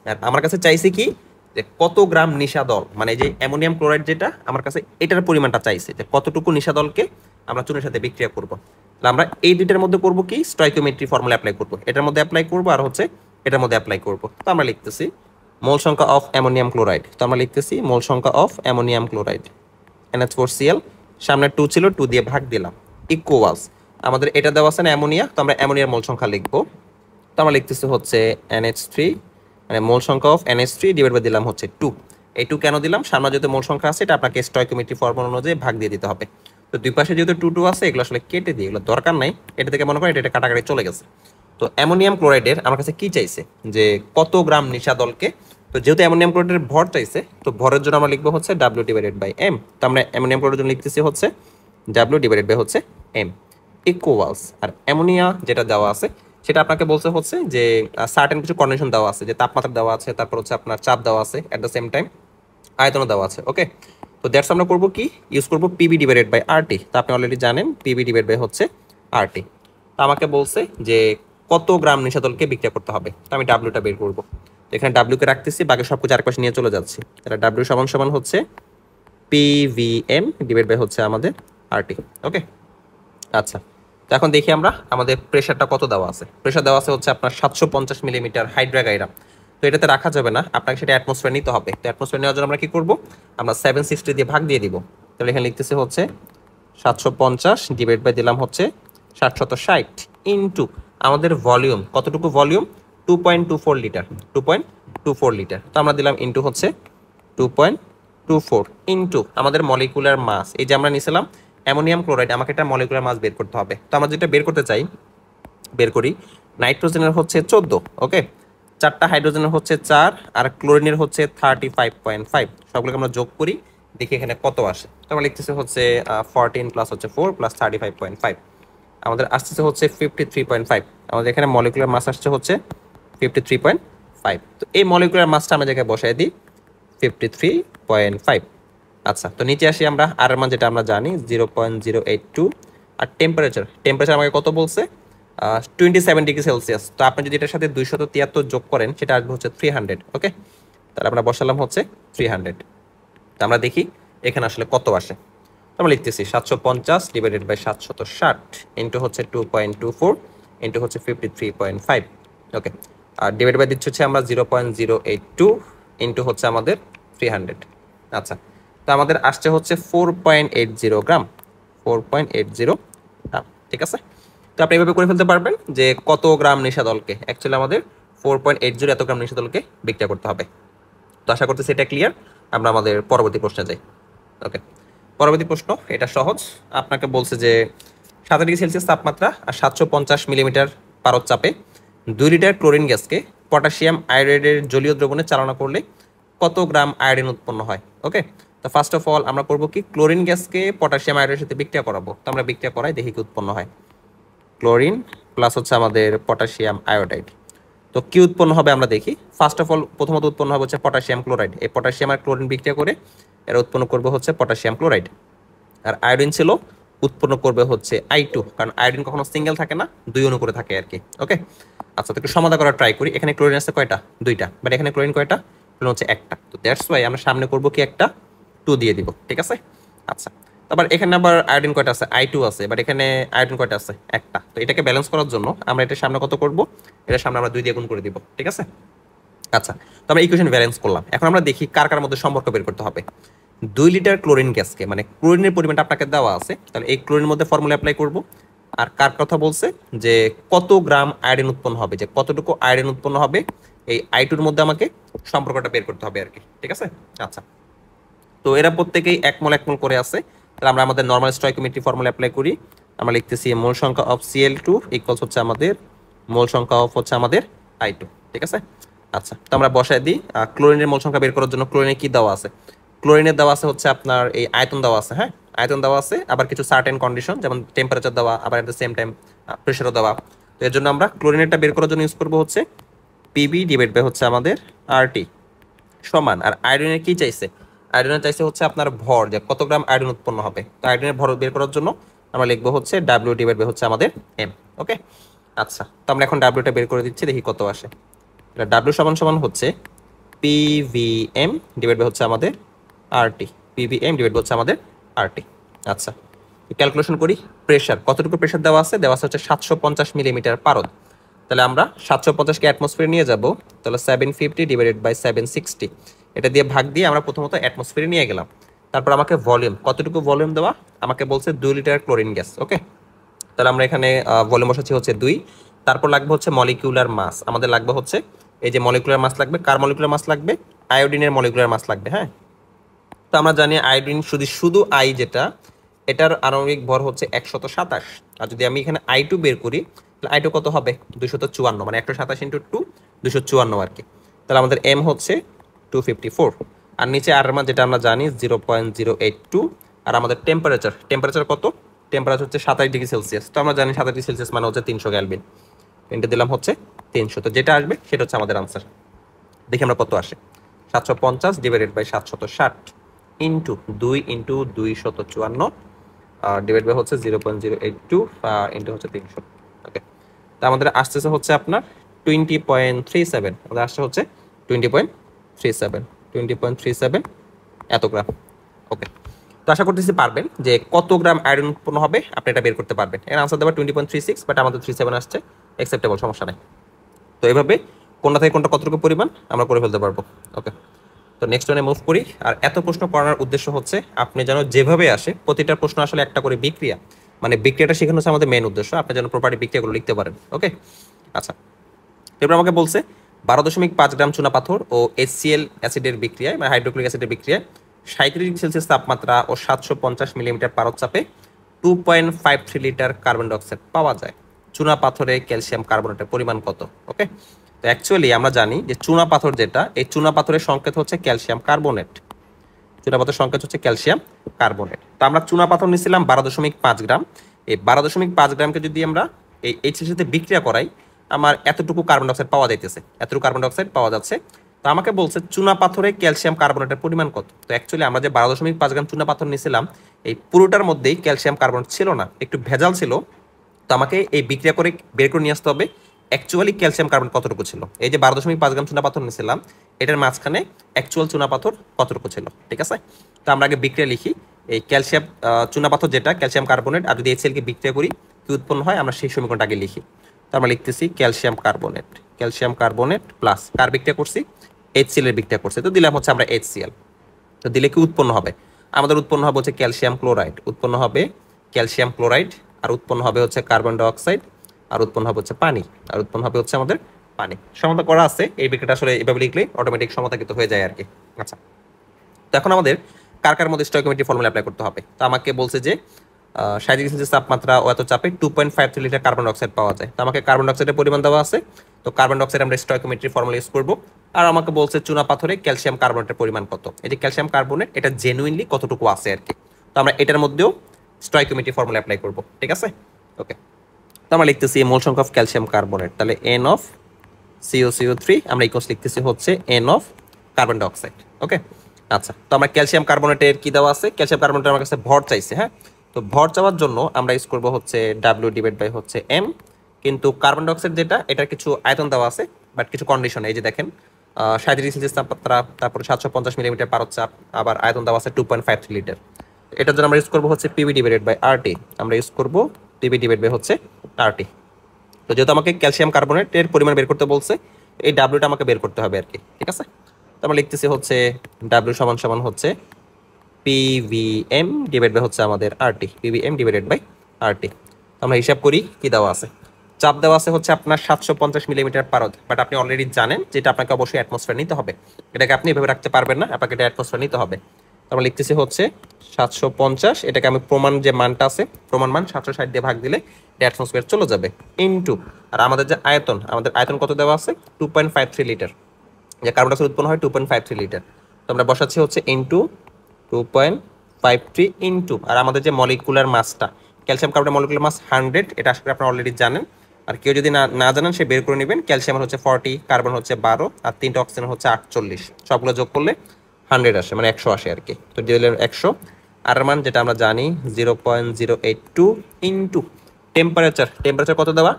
আর আমার কাছে চাইছে কি যে কত গ্রাম নিশাদল, মানে যে অ্যামোনিয়াম ক্লোরাইড যেটা আমার কাছে, এটার পরিমাণটা চাইছে যে কতটুকু নিশাদলকে আমরা চুনের সাথে বিক্রিয়া করব। তাহলে আমরা এই দুইটার মধ্যে করব কি, স্টয়কিওমেট্রি ফর্মুলা অ্যাপ্লাই করব। এটার মধ্যে অ্যাপ্লাই করব আর হচ্ছে এটার মধ্যে অ্যাপ্লাই করব। তো আমরা লিখতেছি মোল সংখ্যা অফ অ্যামোনিয়াম ক্লোরাইড। তো আমরা লিখতেছি মোল সংখ্যা অফ অ্যামোনিয়াম ক্লোরাইড NH4Cl সামনে 2 ছিল, 2 দিয়ে ভাগ দিলাম, ইকুয়ালস আমাদের এটা দেওয়া আছে না অ্যামোনিয়া, তো আমরা অ্যামোনিয়ার মোল সংখ্যা লিখবো। তো আমরা লিখতেছি হচ্ছে NH3, মানে মোল সংখ্যা অফ NH3 ডিভাইড বাই দিলাম হচ্ছে 2। এই 2 কেন দিলাম? সামনে যেহেতু মোল সংখ্যা আছে, এটা আপনাকে স্টয়কিওমেট্রি ফর্মুলা অনুযায়ী ভাগ দিয়ে দিতে হবে। তো দুই পাশে যেহেতু 2 2 আছে, এগুলো আসলে কেটে দিই, এগুলো দরকার নাই। এটা থেকে মনে করেন এটা কাটাকাটি চলে গেছে। তো অ্যামোনিয়াম ক্লোরাইডের আমার কাছে কি চাইছে, যে কত গ্রাম নিশাদলকে। তো যেহেতু অ্যামোনিয়াম ক্লোরাইডের ভর চাইছে, তো ভরের জন্য আমরা লিখবো হচ্ছে W ডিভাইডেড বাই M। তো আমরা অ্যামোনিয়াম ক্লোরাইডের জন্য লিখতেছি হচ্ছে W ডিভাইডেড বাই হচ্ছে M ইকুয়ালস। আর অ্যামোনিয়া যেটা দেওয়া আছে সেটা আপনাকে বলছে হচ্ছে যে সার্টেন কিছু কন্ডিশন দেওয়া আছে, যে তাপমাত্রা দেওয়া আছে, তারপর হচ্ছে আপনার চাপ দেওয়া আছে, অ্যাট দ্য সেম টাইম আয়তনও দেওয়া আছে। ওকে, তো দ্যাটস আমরা করবো কি, ইউজ করবো PV ডিভাইডেড বাই RT। তো আপনি অলরেডি জানেন PV ডিভাইড বাই হচ্ছে RT। তো আমাকে বলছে যে কত গ্রাম নিশাদলকে বিক্রিয়া করতে হবে, তো আমি ডাব্লিউটা বের করবো। তো এখানে ডাব্লিউকে রাখতেছি, বাকি সব কিছু আরেকপাশে নিয়ে চলে যাচ্ছি। তাহলে ডাব্লিউ সমান সমান হচ্ছে PVM ডিভাইড বাই হচ্ছে আমাদের RT। ওকে, আচ্ছা। তো এখন দেখি আমরা আমাদের প্রেশারটা কত দেওয়া আছে। প্রেশার দেওয়া আছে হচ্ছে আপনার 750 মিলিমিটার হাইড্রাগাইরাম। তো এটাতে রাখা যাবে না, আপনাকে সেটা অ্যাটমসফিয়ার নিতে হবে। তো অ্যাটমসফিয়ার নেওয়ার জন্য আমরা কি করব, আমরা 760 দিয়ে ভাগ দিয়ে দিব। তাহলে এখানে লিখতেছে হচ্ছে 750 ডিভাইড বাই দিলাম হচ্ছে 760 ইনটু আমাদের ভলিউম, কতটুকু ভলিউম, 2.24 লিটার, 2.24 লিটার। তো আমরা দিলাম ইনটু হচ্ছে 2.24 ইনটু আমাদের মলিকুলার মাস। এই যে আমরা নিয়েছিলাম অ্যামোনিয়াম ক্লোরাইড, আমাকে একটা মলিকুলার মাস বের করতে হবে। তো আমরা যেটা বের করতে চাই বের করি। নাইট্রোজেনের হচ্ছে 14, ওকে, 4টা হাইড্রোজেনের হচ্ছে 4, আর ক্লোরিনের হচ্ছে 35.5। সবগুলোকে আমরা যোগ করি, দেখি এখানে কত আসে। তো আমরা লিখতেছি হচ্ছে 14 প্লাস হচ্ছে 4 প্লাস 35.5, আমাদের আসতেছে হচ্ছে 53.5। আমাদের এখানে মলিকুলার মাস আসছে হচ্ছে 53.5। তো এই মলিকুলার মাসটা আমরা জায়গায় বসাই দিই 53.5। আচ্ছা, তো নিচে আসি আমরা, আর এর মান যেটা আমরা জানি 0.082। আর টেম্পারেচার আমাকে কত বলছে, 27 ডিগ্রি সেলসিয়াস। তো আপনি যদি এটার সাথে 273 যোগ করেন, সেটা আসবে হচ্ছে 300। ওকে, তাহলে আমরা বসালাম হচ্ছে 300। তো আমরা দেখি এখানে আসলে কত আসে। তো আমরা লিখতেছি 750 ডিভাইডেড বাই 760 ইন্টু হচ্ছে 2.24 ইন্টু হচ্ছে 53.5। ওকে, আর ডিভাইড বাই দিচ্ছি হচ্ছে আমরা 0.082 ইন্টু হচ্ছে আমাদের 300। আচ্ছা, তো আমাদের আসছে হচ্ছে 4.80 গ্রাম, 4.80 গ্রাম। ঠিক আছে, তো আপনি এভাবে করে ফেলতে পারবেন যে কত গ্রাম নিশাদলকে, অ্যাকচুয়ালি আমাদের 4.80 এত গ্রাম নিশাদলকে বিক্রিয়া করতে হবে। তো আশা করতেছি এটা ক্লিয়ার। আমরা আমাদের পরবর্তী প্রশ্নে যাই। ওকে, পরবর্তী প্রশ্ন এটা সহজ। আপনাকে বলছে যে 7 ডিগ্রি সেলসিয়াস তাপমাত্রা আর 750 মিলিমিটার পারদ চাপে 2 লিটার ক্লোরিন গ্যাসকে পটাশিয়াম আয়োডাইডের জলীয় দ্রবণে চালনা করলে কত গ্রাম আয়োডিন উৎপন্ন হয়। ওকে, তো ফার্স্ট অফ অল আমরা করবো কি, ক্লোরিন গ্যাসকে পটাশিয়াম আয়োডাইডের সাথে বিক্রিয়া করাবো। তো আমরা বিক্রিয়া করাই, দেখি কি উৎপন্ন হয়। ক্লোরিন প্লাস হচ্ছে আমাদের পটাশিয়াম আয়োডাইড, তো কি উৎপন্ন হবে আমরা দেখি। ফার্স্ট অফ অল প্রথমত উৎপন্ন হবে হচ্ছে পটাশিয়াম ক্লোরাইড। এই পটাশিয়াম আর ক্লোরিন বিক্রিয়া করে এরা উৎপন্ন করবে হচ্ছে পটাশিয়াম ক্লোরাইড। আর আয়োডিন ছিল উৎপন্ন করবে হচ্ছে I2, কারণ আয়োডিন কখনো সিঙ্গেল থাকে না, 2 অণু করে থাকে আর কি। ওকে, আচ্ছা, তো একটু সমাধান করার ট্রাই করি। এখানে ক্লোরিন আছে কয়টা, 2টা, বাট এখানে ক্লোরিন কয়টা, ক্লোরিন হচ্ছে 1টা। তো দ্যাটস ওয়াই আমরা সামনে করবো কি, একটা 2 দিয়ে দিব। ঠিক আছে, আচ্ছা, তারপর এখানে আবার আয়োডিন কয়টা আছে, I2 আছে, বাট এখানে আয়োডিন কয়টা আছে, 1টা। তো এটাকে ব্যালেন্স করার জন্য আমরা এটার সামনে কত করব, এটার সামনে আমরা 2 দিয়ে গুণ করে দিব। ঠিক আছে, আচ্ছা, তো আমরা ইকুয়েশন ব্যালেন্স করলাম। এখন আমরা দেখি কার কার মধ্যে সম্পর্ক বের করতে হবে। 2 লিটার ক্লোরিন গ্যাসকে, মানে ক্লোরিনের পরিমাণটা আপনাকে দেওয়া আছে, তাহলে এই ক্লোরিনের মধ্যে ফর্মুলা অ্যাপ্লাই করব। আর কার কথা বলছে, যে কত গ্রাম আয়োডিন উৎপন্ন হবে, যে কতটুকু আয়োডিন উৎপন্ন হবে, এই I2-র মধ্যে আমাকে সম্পর্কটা বের করতে হবে আর কি। ঠিক আছে, আচ্ছা, তো এরা প্রত্যেকেই 1 মোল 1 মোল করে আছে। তাহলে আমরা আমাদের নরমাল স্টয়কিওমেট্রি ফর্মুলা অ্যাপ্লাই করি। আমরা লিখতেছি মোল সংখ্যা অফ Cl2 ইকুয়ালস হচ্ছে আমাদের মোল সংখ্যা অফ হচ্ছে আমাদের I2। ঠিক আছে, আচ্ছা, তো আমরা বসায় দিই। ক্লোরিনের মোল সংখ্যা বের করার জন্য ক্লোরিনে কি দেওয়া আছে, ক্লোরিনের দেওয়া আছে হচ্ছে আপনার এই আয়তন দেওয়া আছে। হ্যাঁ, আয়তন দেওয়া আছে, আবার কিছু সার্টেন কন্ডিশন যেমন টেম্পারেচার দেওয়া, আবার এট দ্য সেম টাইম প্রেশারও দেওয়া। তো এর জন্য আমরা ক্লোরিনেরটা বের করার জন্য ইউজ করবো হচ্ছে PB ডিভাইড বাই হচ্ছে আমাদের RT সমান। আর আয়োডিনের কি চাইছে, আয়োডিনের চাইছে হচ্ছে আপনার ভর, যে কত গ্রাম আয়োডিন উৎপন্ন হবে। তো আয়োডিনের ভর বের করার জন্য আমরা লিখবো হচ্ছে W ডিভাইড বাই হচ্ছে আমাদের M। ওকে, আচ্ছা, তো আমরা এখন ডাব্লিউটা বের করে দিচ্ছি, দেখি কত আসে। W সমান সমান হচ্ছে PVM ডিভাইড বাই হচ্ছে আমাদের RT, PVM ডিভাইড হচ্ছে আমাদের RT। আচ্ছা, ক্যালকুলেশন করি। প্রেশার, কতটুকু প্রেশার দেওয়া আছে, দেওয়া আছে হচ্ছে 750 মিলিমিটার পারদ। তাহলে আমরা 750কে অ্যাটমসফিয়ারে নিয়ে যাব, তাহলে 750 ডিভাইডেড বাই 760, এটা দিয়ে ভাগ দিয়ে আমরা প্রথমত অ্যাটমসফিয়ারে নিয়ে গেলাম। তারপর আমাকে ভলিউম, কতটুকু ভলিউম দেওয়া, আমাকে বলছে 2 লিটার ক্লোরিন গ্যাস। ওকে, তাহলে আমরা এখানে ভলিউম বসাচ্ছি হচ্ছে 2। তারপর লাগবে হচ্ছে মলিকিউলার মাস, আমাদের লাগবে হচ্ছে এই যে মলিকুলার মাস লাগবে, কার মলিকুলার মাস লাগবে, আয়োডিনের মলিকুলার মাস লাগবে। হ্যাঁ, তো আমরা জানি আয়োডিন শুধু শুধু আই যেটা, এটার আণবিক ভর হচ্ছে 127। আর যদি আমি এখানে I2 বের করি, তাহলে I2 কত হবে 254, মানে 127 ইন্টু 2 254 আর কি। তাহলে আমাদের এম হচ্ছে 254, আর নিচে আর মান যেটা আমরা জানি 0.082। আর আমাদের টেম্পারেচার, টেম্পারেচার কত, টেম্পারেচার হচ্ছে 27°C। তো আমরা জানি 27°C মানে হচ্ছে 300 কেলভিন, এটা দিলাম হচ্ছে 300। তো যেটা আসবে সেটা হচ্ছে আমাদের আনসার। দেখি আমরা কত আসে, 750 divided by 760 into 2 into 254 divide by হচ্ছে 0.082 ইন্টু হচ্ছে 300। ওকে, তা আমাদের আসতেছে হচ্ছে আপনার 20.37, আমাদের আসছে হচ্ছে 20.37, 20.37 এত গ্রাম। ওকে, তো আশা করতেছি পারবেন যে কত গ্রাম আয়রন উৎপন্ন হবে আপনি এটা বের করতে পারবেন। এর আনসার দেওয়া 20.36, বাট আমাদের 37 আসছে, অ্যাকসেপ্টেবল, সমস্যা নাই। তো এইভাবে কোনটা থেকে কোনটা কতটুকু পরিমাণ আমরা করে ফেলতে পারবো। ওকে, তো নেক্সট ওয়ানে মুভ করি। আর এত প্রশ্ন করার উদ্দেশ্য হচ্ছে আপনি যেন যেভাবে আসে প্রতিটা প্রশ্ন আসলে একটা করে বিক্রিয়া, মানে বিক্রিয়াটা শেখানো হচ্ছে আমাদের মেইন উদ্দেশ্য, আপনি যেন প্রপারলি বিক্রিয়াগুলো লিখতে পারেন। ওকে, আচ্ছা, এরপর আমাকে বলছে 12.5 গ্রাম চুনা পাথর ও HCl অ্যাসিডের বিক্রিয়ায়, মানে হাইড্রোক্লোরিক অ্যাসিডের বিক্রিয়ায় 37°C তাপমাত্রা ও 750 মিলিমিটার পারদ চাপে 2.53 লিটার কার্বন ডাইঅক্সাইড পাওয়া যায়। চুনা পাথরে ক্যালসিয়াম কার্বনেটের পরিমাণ কত? ওকে, তো অ্যাকচুয়ালি আমরা জানি যে চুনা পাথর যেটা, এই চুনা পাথরের সংকেত হচ্ছে ক্যালসিয়াম কার্বনেট, চুনা পাথরের সংকেত হচ্ছে ক্যালসিয়াম কার্বনেট। তো আমরা চুনা পাথর নিয়েছিলাম 12.5 গ্রাম, এই 12.5 গ্রামকে যদি আমরা এই এইচের সাথে বিক্রিয়া করাই, আমার এতটুকু কার্বন ডাইঅক্সাইড পাওয়া যাইতেছে, এতটুকু কার্বন ডাইঅক্সাইড পাওয়া যাচ্ছে। তো আমাকে বলছে চুনা পাথরে ক্যালসিয়াম কার্বনেটের পরিমাণ কত। তো অ্যাকচুয়ালি আমরা যে 12.5 গ্রাম চুনা পাথর নিয়েছিলাম, এই পুরোটার মধ্যেই ক্যালসিয়াম কার্বনেট ছিল না, একটু ভেজাল ছিল। তো আমাকে এই বিক্রিয়া করে বের করে নিয়ে আসতে হবে অ্যাকচুয়ালি ক্যালসিয়াম কার্বনেট কতটুকু ছিল। এই যে 12.5 গ্রাম চুনা পাথর নিয়েছিলাম, এটার মাঝখানে অ্যাকচুয়াল চুনা পাথর কতটুকু ছিল। ঠিক আছে, তো আমরা আগে বিক্রিয়া লিখি। এই ক্যালসিয়াম চুনা পাথর যেটা ক্যালসিয়াম কার্বনেট, আর যদি HCl কে বিক্রিয়া করি কি উৎপন্ন হয় আমরা সেই সমীকরণটা আগে লিখি। তো আমরা লিখতেছি ক্যালসিয়াম কার্বনেট প্লাস কার বিক্রিয়া করছি, HCl এর বিক্রিয়া করছি, তো দিলাম হচ্ছে আমরা HCl। তো দিলে কি উৎপন্ন হবে, আমাদের উৎপন্ন হবে হচ্ছে ক্যালসিয়াম ক্লোরাইড, উৎপন্ন হবে ক্যালসিয়াম ক্লোরাইড, আর উৎপন্ন হবে হচ্ছে কার্বন ডাইঅক্সাইড, আর উৎপন্ন হবে হচ্ছে পানি, আর উৎপন্ন হবে হচ্ছে আমাদের পানি। সমতা করা আছে, এই বিক্রিয়াটা আসলে এভাবে লিখলে অটোমেটিক সমতাকিত হয়ে যায় আর কি। আচ্ছা, তো এখন আমাদের কার কার মধ্যে স্টয়কিওমেট্রি ফর্মুলা অ্যাপ্লাই করতে হবে। তো আমাকে বলছে যে 37°C তাপমাত্রা ও এত চাপে 2.53 লিটার কার্বন ডাইঅক্সাইড পাওয়া যায়। তো আমাকে কার্বন ডাইঅক্সাইডের পরিমাণ দেওয়া আছে, তো কার্বন ডাইঅক্সাইড আমরা স্টয়কিওমেট্রি ফর্মুলা ইউজ করবো। আর আমাকে বলছে চুনা পাথরে ক্যালসিয়াম কার্বনেটের পরিমাণ কত। এই যে ক্যালসিয়াম কার্বনেট এটা জেনুইনলি কতটুকু আছে আর কি। তো আমরা এটার মধ্যেও স্টয়কিওমেট্রি ফর্মুলা অ্যাপ্লাই করবো। ঠিক আছে, ওকে, তো আমরা লিখতেছি মোল সংখ্যা অফ ক্যালসিয়াম কার্বনেট, তাহলে N অফ COCO3 আমরা ইকুয়ালস লিখতেছি হচ্ছে N অফ কার্বন ডাইঅক্সাইড। ওকে, আচ্ছা, তো আমরা ক্যালসিয়াম কার্বনেটের কি দেওয়া আছে, ক্যালসিয়াম কার্বনেটের আমার কাছে ভর চাইছে। হ্যাঁ, তো ভর চাওয়ার জন্য আমরা ইউজ করবো হচ্ছে W ডিভাইড বাই হচ্ছে M। কিন্তু কার্বন ডাইঅক্সাইড যেটা, এটার কিছু আয়তন দেওয়া আছে, বাট কিছু কন্ডিশন, এই যে দেখেন 37°C তাপমাত্রা, তারপরে 750 মিলিমিটার পারদ চাপ, আবার আয়তন দেওয়া আছে 2.53 লিটার। এটার জন্য আমরা ইউজ করবো হচ্ছে PV ডিভাইডেড বাই RT, আমরা ইউজ করবো PV ডিভাইড বাই হচ্ছে RT। তো যেহেতু আমাকে ক্যালসিয়াম কার্বনেটের পরিমাণ বের করতে বলছে, এই ডাব্লিউটা আমাকে বের করতে হবে আর কি। ঠিক আছে, তো আমরা লিখতেছি হচ্ছে ডাব্লিউ সমান সমান হচ্ছে PVM ডিভাইড বাই হচ্ছে আমাদের RT, PVM divided by RT। তো আমরা হিসাব করি কি দেওয়া আছে, চাপ দেওয়া আছে হচ্ছে আপনার 750 মিলিমিটার পারদ, বাট আপনি অলরেডি জানেন যেটা আপনাকে অবশ্যই অ্যাটমসফিয়ার নিতে হবে, এটাকে আপনি এভাবে রাখতে পারবেন না, আপনাকে এটা অ্যাটমসফিয়ার নিতে হবে। তো আমরা লিখতেছি হচ্ছে 750, এটাকে আমি প্রমাণ যে মানটা আছে, প্রমাণ মান 760 দিয়ে ভাগ দিলে অ্যাটমসফিয়ার চলে যাবে ইনটু, আর আমাদের যে আয়তন, আমাদের আয়তন কত দেওয়া আছে 2.53 লিটার, যে কার্বন ডাইঅক্সাইড উৎপন্ন হয় 2.53 লিটার। তো আমরা বসাচ্ছি হচ্ছে ইনটু 2.53 ইনটু, আর আমাদের যে মলিকুলার মাসটা, ক্যালসিয়াম কার্বনের মলিকুলার মাস 100, এটা আসলে আপনারা অলরেডি জানেন, আর কেউ যদি না জানেন সে বের করে নেবেন। ক্যালসিয়াম হচ্ছে 40, কার্বন হচ্ছে 12, আর 3টা অক্সিজেন হচ্ছে 48, সবগুলো যোগ করলে 100 আসে, মানে 100 আসে আর কি। তো দিলেন 100, আর মান যেটা আমরা জানি 0.082 ইনটু টেম্পারেচার কত দেওয়া,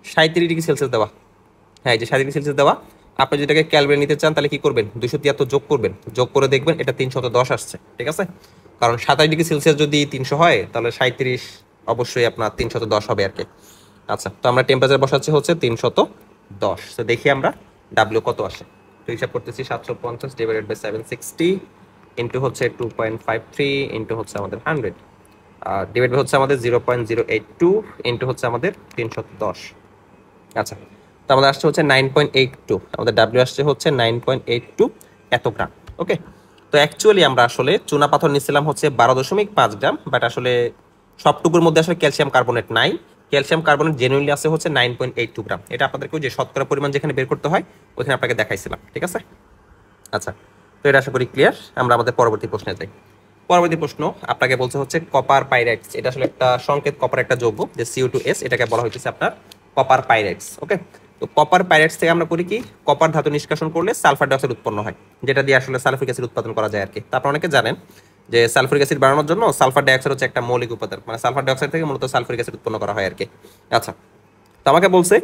37°C দেওয়া। হ্যাঁ, এই যে 37°C দেওয়া। আপনি যদি এটাকে ক্যালকুলেট নিতে চান তাহলে কি করবেন, 273 যোগ করবেন, যোগ করে দেখবেন এটা 310 আসছে। ঠিক আছে, কারণ 27°C যদি 300 হয় তাহলে 37 অবশ্যই আপনার 310 হবে আর কি। আচ্ছা, তো আমরা টেম্পারেচার বসাচ্ছি হচ্ছে 310। তো দেখি আমরা ডাব্লিউ কত আসে। তো হিসাব করতেছি 750 ডিভাইডেড বাই 760 ইন্টু হচ্ছে 2.53 ইন্টু হচ্ছে আমাদের 100, আর ডিভাইড বাই হচ্ছে আমাদের 0.082 ইন্টু হচ্ছে আমাদের 310। আচ্ছা, তো আমাদের আসছে হচ্ছে 9.82, আমাদের ডাব্লিউ আসছে হচ্ছে 9.82 এত গ্রাম। ওকে, তো অ্যাকচুয়ালি আমরা আসলে চুনা পাথর নিচ্ছিলাম হচ্ছে 12.5 গ্রাম, বাট আসলে সবটুকুর মধ্যে আসলে ক্যালসিয়াম কার্বনেট নাই। ক্যালসিয়াম কার্বনেট জেনুইনলি আছে হচ্ছে 9.82 গ্রাম। এটা আপনাদেরকে যে শতকরা পরিমাণ যেখানে বের করতে হয় ওখানে আপনাকে দেখাইছিলাম, ঠিক আছে? আচ্ছা, তো এটা আশা করি ক্লিয়ার। আমরা আমাদের পরবর্তী প্রশ্নে যাই। পরবর্তী প্রশ্ন আপনাকে বলছে হচ্ছে কপার পাইরাইটস। এটা আসলে একটা সংকেত, কপার একটা যৌগ, যে CO2S, এটাকে বলা হইতেছে আপনার কপার পাইরাইটস। ওকে, তো কপার পাইরাইটস থেকে আমরা করি কি, কপার ধাতু নিষ্কাশন করলে সালফার ডাইঅক্সাইড উৎপন্ন হয়, যেটা দিয়ে আসলে সালফিক অ্যাসিড উৎপাদন করা যায় আর কি। তারপর অনেকে জানেন যে সালফিক অ্যাসিড বানানোর জন্য সালফার ডাইঅক্সাইড হচ্ছে একটা মৌলিক উপাদান, মানে সালফার ডাইঅক্সাইড থেকে মূলত সালফিক অ্যাসিড উৎপন্ন করা হয় আর কি। আচ্ছা, তো আমাকে বলছে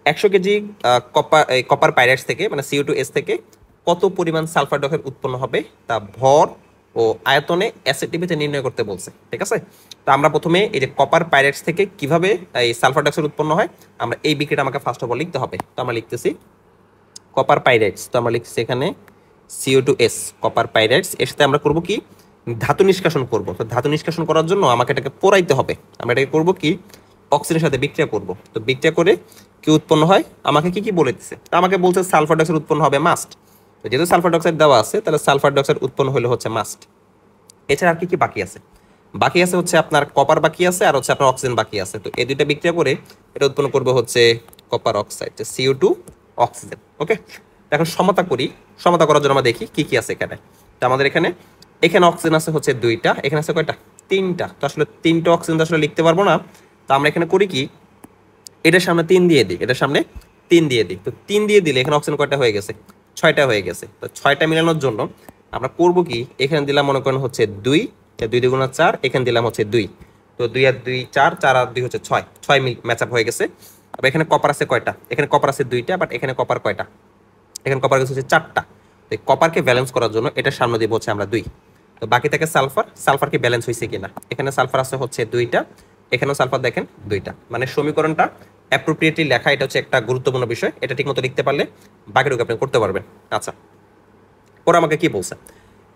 100 কেজি কপার পাইরাইটস থেকে, মানে CO2S থেকে কত পরিমাণ সালফার ডাইঅক্সাইড উৎপন্ন হবে তা ভর ও আয়তনে অ্যাসিটিভিতে নির্ণয় করতে বলছে, ঠিক আছে? তো আমরা প্রথমে এই যে কপার পাইরাইটস থেকে কিভাবে এই সালফার ডাইঅক্সাইড উৎপন্ন হয়, আমরা এই বিক্রিয়াটা আমাকে ফার্স্ট অফ অল লিখতে হবে। তো আমরা লিখতেছি কপার পাইরাইটস, তো আমরা লিখছি এখানে CO2S, কপার পাইরাইটস। এর সাথে আমরা করব কি, ধাতু নিষ্কাশন করব। তো ধাতু নিষ্কাশন করার জন্য আমাকে এটাকে পোড়াইতে হবে। আমরা এটাকে করব কি, অক্সিজেনের সাথে বিক্রিয়া করব। তো বিক্রিয়া করে কি উৎপন্ন হয়, আমাকে কি কি বলে দিচ্ছে। তো আমাকে বলছে সালফার ডাইঅক্সাইড উৎপন্ন হবে মাস্ট। তো যেহেতু সালফার ডাইঅক্সাইড দেওয়া আছে, তাহলে সালফার ডাইঅক্সাইড উৎপন্ন হলে হচ্ছে মাস্ট। এছাড়া আর কি কি বাকি আছে, বাকি আছে হচ্ছে আপনার কপার বাকি আছে, আর হচ্ছে আপনার অক্সিজেন বাকি আছে। তো এই দুইটা বিক্রিয়া করে এটা উৎপন্ন করবে হচ্ছে কপার অক্সাইড, CO2 অক্সিজেন। ওকে, এখন সমতা করি। সমতা করার জন্য আমরা দেখি কি কি আছে এখানে। তো আমাদের এখানে এখানে অক্সিজেন আছে হচ্ছে 2টা, এখানে আছে কয়টা, 3টা। তো আসলে 3টা অক্সিজেন তো আসলে লিখতে পারবো না। তো আমরা এখানে করি কি, এটার সামনে 3 দিয়ে দিই, এটার সামনে 3 দিয়ে দিই। তো 3 দিয়ে দিলে এখানে অক্সিজেন কয়টা হয়ে গেছে, 6টা হয়ে গেছে। তো 6টা মিলানোর জন্য আমরা করব কি, এখানে দিলাম মনে করেন হচ্ছে 2, 2 দুগুণা 4, এখানে দিলাম হচ্ছে 2। তো 2 আর 2 4, 4 আর 2 হচ্ছে 6, 6 মিল ম্যাচ আপ হয়ে গেছে। আবার এখানে কপার আছে কয়টা, এখানে কপার আছে 2টা, বাট এখানে কপার কয়টা, এখানে কপার হচ্ছে 4টা। তো কপারকে ব্যালেন্স করার জন্য এটার সামনে দিব হচ্ছে আমরা 2। তো বাকি থাকে সালফার, সালফারকে ব্যালেন্স হয়েছে কিনা, এখানে সালফার আছে হচ্ছে 2টা, এখানেও সালফার দেখেন 2টা। মানে সমীকরণটা অ্যাপ্রোপ্রিয়েটলি লেখা, এটা হচ্ছে একটা গুরুত্বপূর্ণ বিষয়। এটা ঠিকমতো লিখতে পারলে বাকিটুকু আপনি করতে পারবেন। আচ্ছা, পরে আমাকে কি বলছে,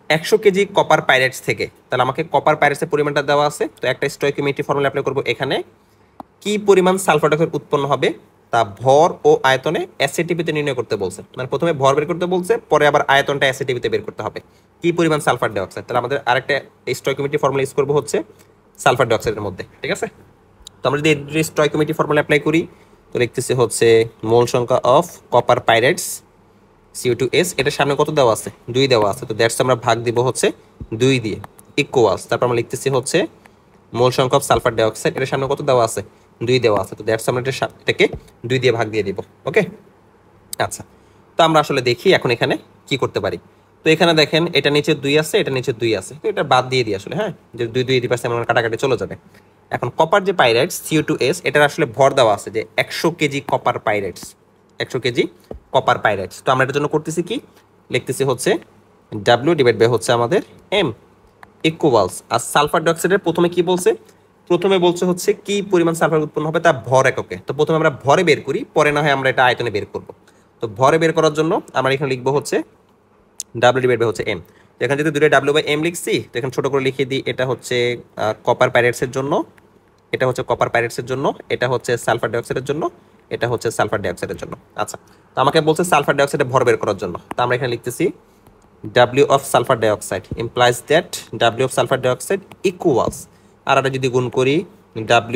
100 কেজি কপার পাইরাইটস থেকে, তাহলে আমাকে কপার পাইরাইটসের পরিমাণটা দেওয়া আছে। তো একটা স্টয়কিওমেট্রি ফর্মুলা অ্যাপ্লাই করব। এখানে কি পরিমাণ সালফার ডাইঅক্সাইড উৎপন্ন হবে তা ভর ও আয়তনে অ্যাসিটিভিতে নির্ণয় করতে বলছে। মানে প্রথমে ভর বের করতে বলছে, পরে আবার আয়তনটা অ্যাসিটিভিতে বের করতে হবে কি পরিমাণ সালফার ডাইঅক্সাইড। তাহলে আমাদের আরেকটা স্টয়কিওমেট্রি ফর্মুলা ইউজ করব হচ্ছে সালফার ডাইঅক্সাইডের মধ্যে, ঠিক আছে? তো আমরা যদি এই স্টয়কিওমেট্রি ফর্মুলা অ্যাপ্লাই করি, তো লিখতেছি হচ্ছে মোল সংখ্যা অফ কপার পাইরাইটস CO2S, এটার সামনে কত দেওয়া আছে, 2 দেওয়া আছে। তো দ্যাটস আমরা ভাগ দিব হচ্ছে 2 দিয়ে, ইকুয়ালস। তারপর আমরা লিখতেছি হচ্ছে মোল সংখ্যা অফ সালফার ডাইঅক্সাইড, এটার সামনে কত দেওয়া আছে, 2 দেওয়া আছে। তো দ্যাটস আমরা এটাকে 2 দিয়ে ভাগ দিয়ে দিব। ওকে, আচ্ছা, তো আমরা আসলে দেখি এখন এখানে কি করতে পারি। তো এখানে দেখেন এটা নিচে 2 আছে, এটা নিচে 2 আছে, তো এটা বাদ দিয়ে দিই আসলে। হ্যাঁ, যে 2 2 এই পাশে আমরা কাটাকাটি চলে যাবে। এখন কপার যে পাইরাইটস CO2S, এটার আসলে ভর দেওয়া আছে যে 100 KG copper pyrites, 100 KG copper pyrites. তো আমরা এটার জন্য করতেছি কি, লিখতেছি হচ্ছে W ডিভাইড বাই হচ্ছে আমাদের M ইকুয়ালস। আর সালফার ডাইঅক্সাইডের প্রথমে কি বলছে, প্রথমে বলছে হচ্ছে কি পরিমাণ সালফার উৎপন্ন হবে তা ভর এককে। তো প্রথমে আমরা ভরে বের করি, পরে না হয় আমরা এটা আয়তনে বের করব। তো ভরে বের করার জন্য আমরা এখানে লিখবো হচ্ছে W ডিভাইড বাই হচ্ছে M। তো এখানে যদি 2 W বাই M লিখছি, তো এখানে ছোট করে লিখে দিই, এটা হচ্ছে কপার পাইরাইটসের জন্য, এটা হচ্ছে কপার পাইরাইটসের জন্য, এটা হচ্ছে সালফার ডাইঅক্সাইডের জন্য, এটা হচ্ছে সালফার ডাইঅক্সাইডের জন্য। আচ্ছা, তো আমাকে বলছে সালফার ডাইঅক্সাইডের ভর বের করার জন্য। তো আমরা এখানে লিখতেছি W of sulfur dioxide implies that W of sulfur dioxide equals, আর এটা যদি গুণ করি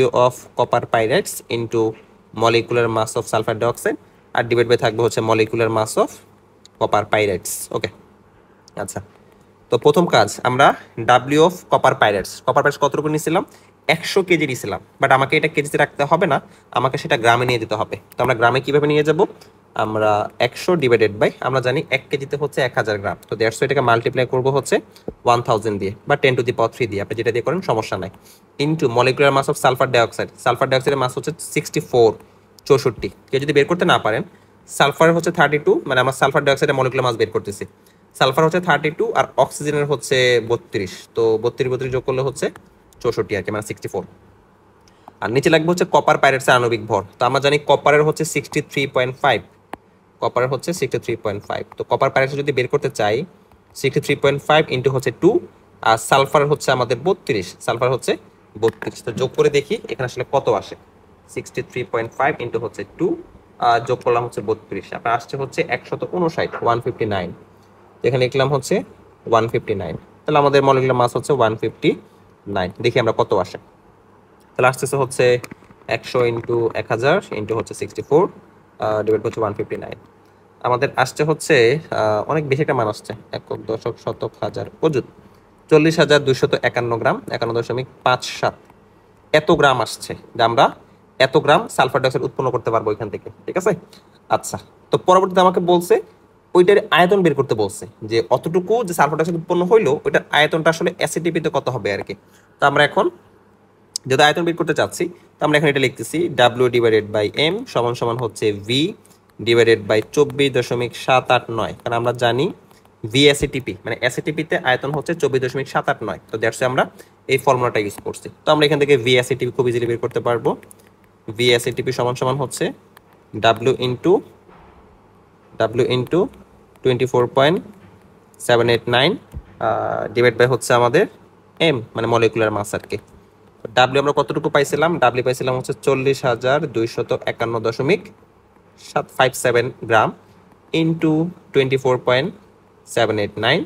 W of copper pyrites into molecular mass of sulfur dioxide, আর ডিভাইড বাই থাকবে হচ্ছে molecular mass of copper pyrites। ওকে, আচ্ছা, তো প্রথম কাজ আমরা W of copper pyrites, copper pyrites কতটুকু নিয়েছিলাম, 100 কেজি নিয়েছিলাম। বাট আমাকে এটা কেজিতে রাখতে হবে না, আমাকে সেটা গ্রামে নিয়ে যেতে হবে। তো আমরা গ্রামে কিভাবে নিয়ে যাব, আমরা 100 ডিভাইডেড বাই, আমরা জানি 1 কেজিতে হচ্ছে 1000 গ্রাম। তো দ্যাটস এটাকে মাল্টিপ্লাই করব হচ্ছে 1000 দিয়ে বা 10 টু দি পাওয়ার 3 দিয়ে, আপনি যেটা দিয়ে করেন সমস্যা নাই, into molecular mass of sulphur dioxide. Sulphur ডাইঅক্সাইডের মাস হচ্ছে 64, 64। কেউ যদি বের করতে না পারেন, সালফার হচ্ছে 32, মানে আমরা সালফার ডাইঅক্সাইডের মলিকুলার মাস বের করতেছি। সালফার হচ্ছে 32 আর অক্সিজেনের হচ্ছে 32। তো 32 32 যোগ করলে হচ্ছে 64 আর কি, মানে 64। আর নিচে লাগবে হচ্ছে কপার পাইরাইটসের আণবিক ভর। তো আমরা জানি কপারের হচ্ছে 63.5, কপারের হচ্ছে 63.5। তো কপার পাইরাইটস যদি বের করতে চাই, 63.5 ইন্টু হচ্ছে 2, আর সালফার হচ্ছে আমাদের 32, সালফার হচ্ছে 32। তো যোগ করে দেখি এখানে আসলে কত আসে। 63.5 ইন্টু হচ্ছে 2, যোগ করলাম হচ্ছে 32, আপনার আসছে হচ্ছে 159, 159। এখানে লিখলাম হচ্ছে 159, তাহলে আমাদের মলিকুলার মাস হচ্ছে 159। দেখি আমরা কত আসে। তাহলে আসতেছে হচ্ছে 100 ইন্টু 1000 ইন্টু হচ্ছে 64 ডিভাইড হচ্ছে 159। আমাদের আসছে হচ্ছে অনেক বেশি একটা মান আসছে, একক দশক শতক হাজার অযুত 40,251 গ্রাম, 51.57 এত গ্রাম আসছে যে আমরা এত গ্রাম সালফার ডাইঅক্সাইড উৎপন্ন করতে পারবো এখান থেকে। ঠিক আছে, আচ্ছা। তো পরবর্তীতে আমাকে বলছে ওইটার আয়তন বের করতে বলছে, যে অতটুকু যে সালফার ডাইঅক্সাইড উৎপন্ন হইলো ওইটার আয়তনটা আসলে অ্যাসিটিপিতে কত হবে আর কি। তো আমরা এখন যেহেতু আয়তন বের করতে চাচ্ছি, তো আমরা এখন এটা লিখতেছি ডাব্লিউ ডিভাইডেড বাই এম সমান সমান হচ্ছে ভি ডিভাইডেড বাই 24.789, কারণ আমরা জানি ভি অ্যাসিটিপি মানে অ্যাসিটিপিতে আয়তন হচ্ছে 24.789। তো দ্যাটস আমরা এই ফর্মুলাটা ইউজ করছি। তো আমরা এখান থেকে ভি অ্যাসিটিপি খুব ইজিলি বের করতে পারবো। ভি অ্যাসিটিপি সমান সমান হচ্ছে ডাব্লিউ ইন্টু 24.789 ডিভাইড বাই হচ্ছে আমাদের এম মানে মলিকুলার মাস আর কি। ডাব্লিউ আমরা কতটুকু পাইছিলাম, ডাব্লিউ পাইছিলাম হচ্ছে 40,251.757 গ্রাম ইন্টু 24.789,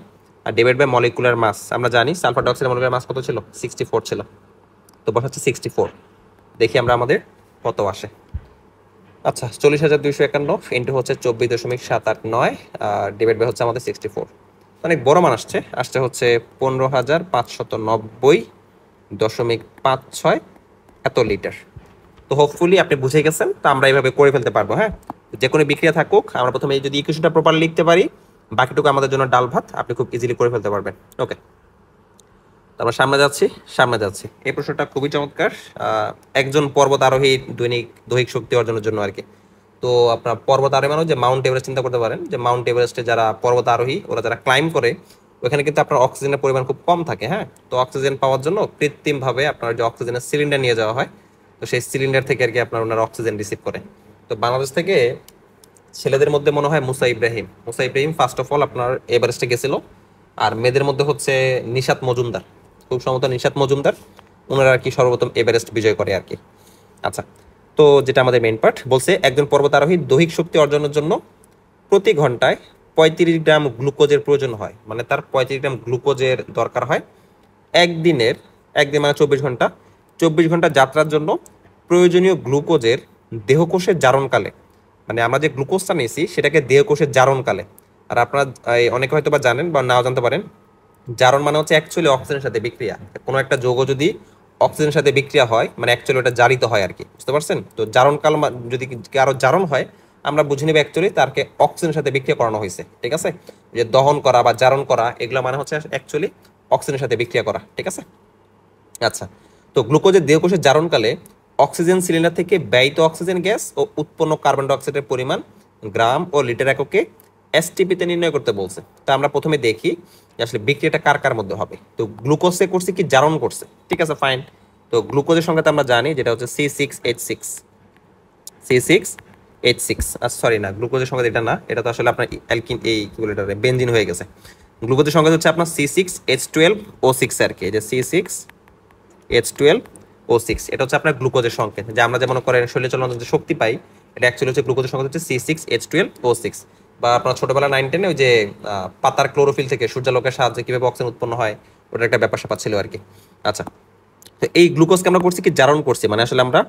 আর ডিভাইড বাই মলিকুলার মাস আমরা জানি সালফার ডাইঅক্সাইডের মলিকুলার মাস কত ছিল, 64 ছিল। তো বসাচ্ছে 64, দেখি আমরা আমাদের কত আসে। আচ্ছা, 40,251 ইন্টু হচ্ছে 24.789 ডিভাইড বাই হচ্ছে আমাদের 64, অনেক বড় মান আসছে, আসছে হচ্ছে 15,590.56 এত লিটার। তো হোপফুলি আপনি বুঝে গেছেন। তো আমরা এইভাবে করে ফেলতে পারবো। হ্যাঁ, যে কোনো বিক্রিয়া থাকুক আমরা প্রথমে এই যদি ইকুয়েশনটা প্রপারলি লিখতে পারি, বাকিটুকু আমাদের জন্য ডাল ভাত, আপনি খুব ইজিলি করে ফেলতে পারবেন। ওকে, তো আমরা সামনে যাচ্ছি। এই প্রশ্নটা খুবই চমৎকার। একজন পর্বত আরোহী দৈহিক শক্তি অর্জনের জন্য আর কি। তো আপনার পর্বত আরোহী মানে যে মাউন্ট এভারেস্ট চিন্তা করতে পারেন, যে মাউন্ট এভারেস্টে যারা পর্বত আরোহী ওরা যারা ক্লাইম্ব করে ওখানে কিন্তু আপনার অক্সিজেনের পরিমাণ খুব কম থাকে। হ্যাঁ, তো অক্সিজেন পাওয়ার জন্য কৃত্রিমভাবে আপনার যে অক্সিজেনের সিলিন্ডার নিয়ে যাওয়া হয়, তো সেই সিলিন্ডার থেকে আর কি আপনার ওনারা অক্সিজেন রিসিভ করে। তো বাংলাদেশ থেকে ছেলেদের মধ্যে মনে হয় Musa Ibrahim first of all আপনার এভারেস্টে গেছিল। আর মেয়েদের মধ্যে হচ্ছে নিশাত মজুমদার, খুব সম্ভবত নিশাত মজুমদার, ওনারা আর কি সর্বপ্রথম এভারেস্ট বিজয় করে আর কি। আচ্ছা, তো যেটা আমাদের মেইন পার্ট বলছে, একজন পর্বতারোহী দৈহিক শক্তি অর্জনের জন্য প্রতি ঘন্টায় 35 গ্রাম গ্লুকোজের প্রয়োজন হয়, মানে তার 35 গ্রাম গ্লুকোজের দরকার হয় একদিন মানে 24 ঘন্টা, 24 ঘন্টা যাত্রার জন্য প্রয়োজনীয় গ্লুকোজের দেহকোষের জারণকালে, মানে আমরা যে গ্লুকোজটা নিয়েছি সেটাকে দেহকোষের জারণকালে। আর আপনারা অনেকে হয়তো বা জানেন বা নাও জানতে পারেন, জারণ মানে হচ্ছে অ্যাকচুয়ালি অক্সিজেনের সাথে বিক্রিয়া। কোনো একটা যৌগ যদি অক্সিজেনের সাথে বিক্রিয়া হয় মানে অ্যাকচুয়ালি ওটা জারিত হয় আর কি, বুঝতে পারছেন? তো জারণকাল যদি কারো জারণ হয় আমরা বুঝে নিব অ্যাকচুয়ালি তারকে অক্সিজেনের সাথে বিক্রিয়া করানো হয়েছে। ঠিক আছে, যে দহন করা বা জারণ করা এগুলো মানে হচ্ছে অ্যাকচুয়ালি অক্সিজেনের সাথে বিক্রিয়া করা। ঠিক আছে, আচ্ছা। তো গ্লুকোজের দেহকোষের জারণকালে অক্সিজেন সিলিন্ডার থেকে ব্যয়িত অক্সিজেন গ্যাস ও উৎপন্ন কার্বন ডাইঅক্সাইডের পরিমাণ গ্রাম ও লিটার এককে এসটিপিতে নির্ণয় করতে বলছে। তা আমরা প্রথমে দেখি যে আসলে বিক্রিয়াটা কার কার মধ্যে হবে। তো গ্লুকোজে করছে কি জারণ করছে, ঠিক আছে ফাইন। তো গ্লুকোজের সংখ্যা আমরা জানি যেটা হচ্ছে C6H6, সরি না, গ্লুকোজের সংখ্যা এটা না, এটা তো আসলে আপনার অ্যালকিন এই কি বলে এটা বেনজিন হয়ে গেছে। গ্লুকোজের সংখ্যা হচ্ছে আপনার C6H12O6 আর কি, যে C6H12O6 এটা হচ্ছে আপনার গ্লুকোজের সংকেত। যে আমরা যেমন করেন শরীরে চলনের যে শক্তি পাই, এটা অ্যাকচুয়ালি হচ্ছে গ্লুকোজের সংকেত হচ্ছে C6H12O6। বা আপনার ছোটবেলা 9-10 ওই যে পাতার ক্লোরোফিল থেকে সূর্যালোকের সাহায্যে কিভাবে অক্সিজেন উৎপন্ন হয় ওটা একটা ব্যাপার স্যাপার ছিল আর কি। আচ্ছা, তো এই গ্লুকোজকে আমরা করছি কি জারণ করছি, মানে আসলে আমরা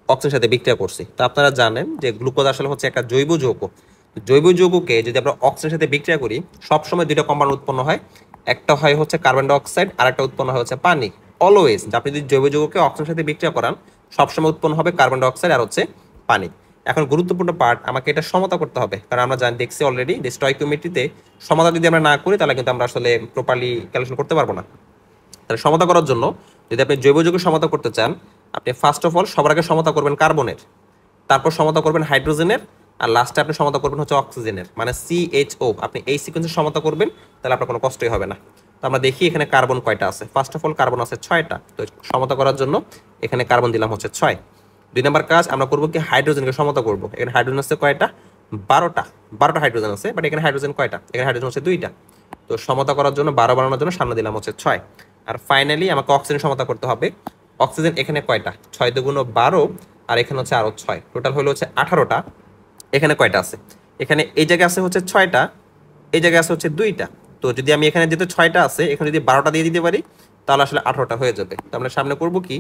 অক্সিজেনের সাথে বিক্রিয়া করছি। তো আপনারা জানেন যে গ্লুকোজ আসলে হচ্ছে একটা জৈব যৌগ। জৈব যৌগকে যদি আমরা অক্সিজেনের সাথে বিক্রিয়া করি সবসময় দুইটা কম্পাউন্ড উৎপন্ন হয়, একটা হয় হচ্ছে কার্বন ডাইঅক্সাইড আর একটা উৎপন্ন হয় হচ্ছে পানি। অলওয়েজ আপনি যদি জৈব যৌগকে অক্সিজেনের সাথে বিক্রিয়া করান সবসময় উৎপন্ন হবে কার্বন ডাইঅক্সাইড আর হচ্ছে পানি। এখন গুরুত্বপূর্ণ পার্ট, আমাকে এটা সমতা করতে হবে, কারণ আমরা দেখছি অলরেডি যে স্টয়কিওমেট্রিতে সমতা যদি আমরা না করি তাহলে কিন্তু আমরা আসলে প্রপারলি ক্যালকুলেশন করতে পারবো না। তাহলে সমতা করার জন্য যদি আপনি জৈব যৌগের সমতা করতে চান, আপনি ফার্স্ট অফ অল সবার আগে সমতা করবেন কার্বনের, তারপর সমতা করবেন হাইড্রোজেনের, আর লাস্টে আপনি সমতা করবেন হচ্ছে অক্সিজেনের, মানে CHO। আপনি এই সিকোয়েন্সে সমতা করবেন, তাহলে আপনার কোনো কষ্টই হবে না। তো আমরা দেখি এখানে কার্বন কয়টা আছে। ফার্স্ট অফ অল কার্বন আছে 6টা। তো সমতা করার জন্য এখানে কার্বন দিলাম হচ্ছে 6। 2 নম্বর কাজ আমরা করবো কি হাইড্রোজেনকে সমতা করবো। এখানে হাইড্রোজেন আছে কয়টা, 12টা হাইড্রোজেন আছে, বাট এখানে হাইড্রোজেন কয়টা, এখানে হাইড্রোজেন হচ্ছে 2টা। তো সমতা করার জন্য 12 বানানোর জন্য সামনে দিলাম হচ্ছে 6। আর ফাইনালি আমাকে অক্সিজেন সমতা করতে হবে। অক্সিজেন এখানে কয়টা, 6 দুগুণ 12, আর এখানে হচ্ছে আরো 6, টোটাল হলো হচ্ছে 18টা। এখানে কয়টা আছে, এখানে এই জায়গায় আছে হচ্ছে 6টা, এই জায়গায় আছে হচ্ছে 2টা। তো যদি আমি এখানে যেহেতু 6টা আছে, এখানে যদি 12টা দিয়ে দিতে পারি তাহলে আসলে 18টা হয়ে যাবে। তো আমরা সামনে করবো কি,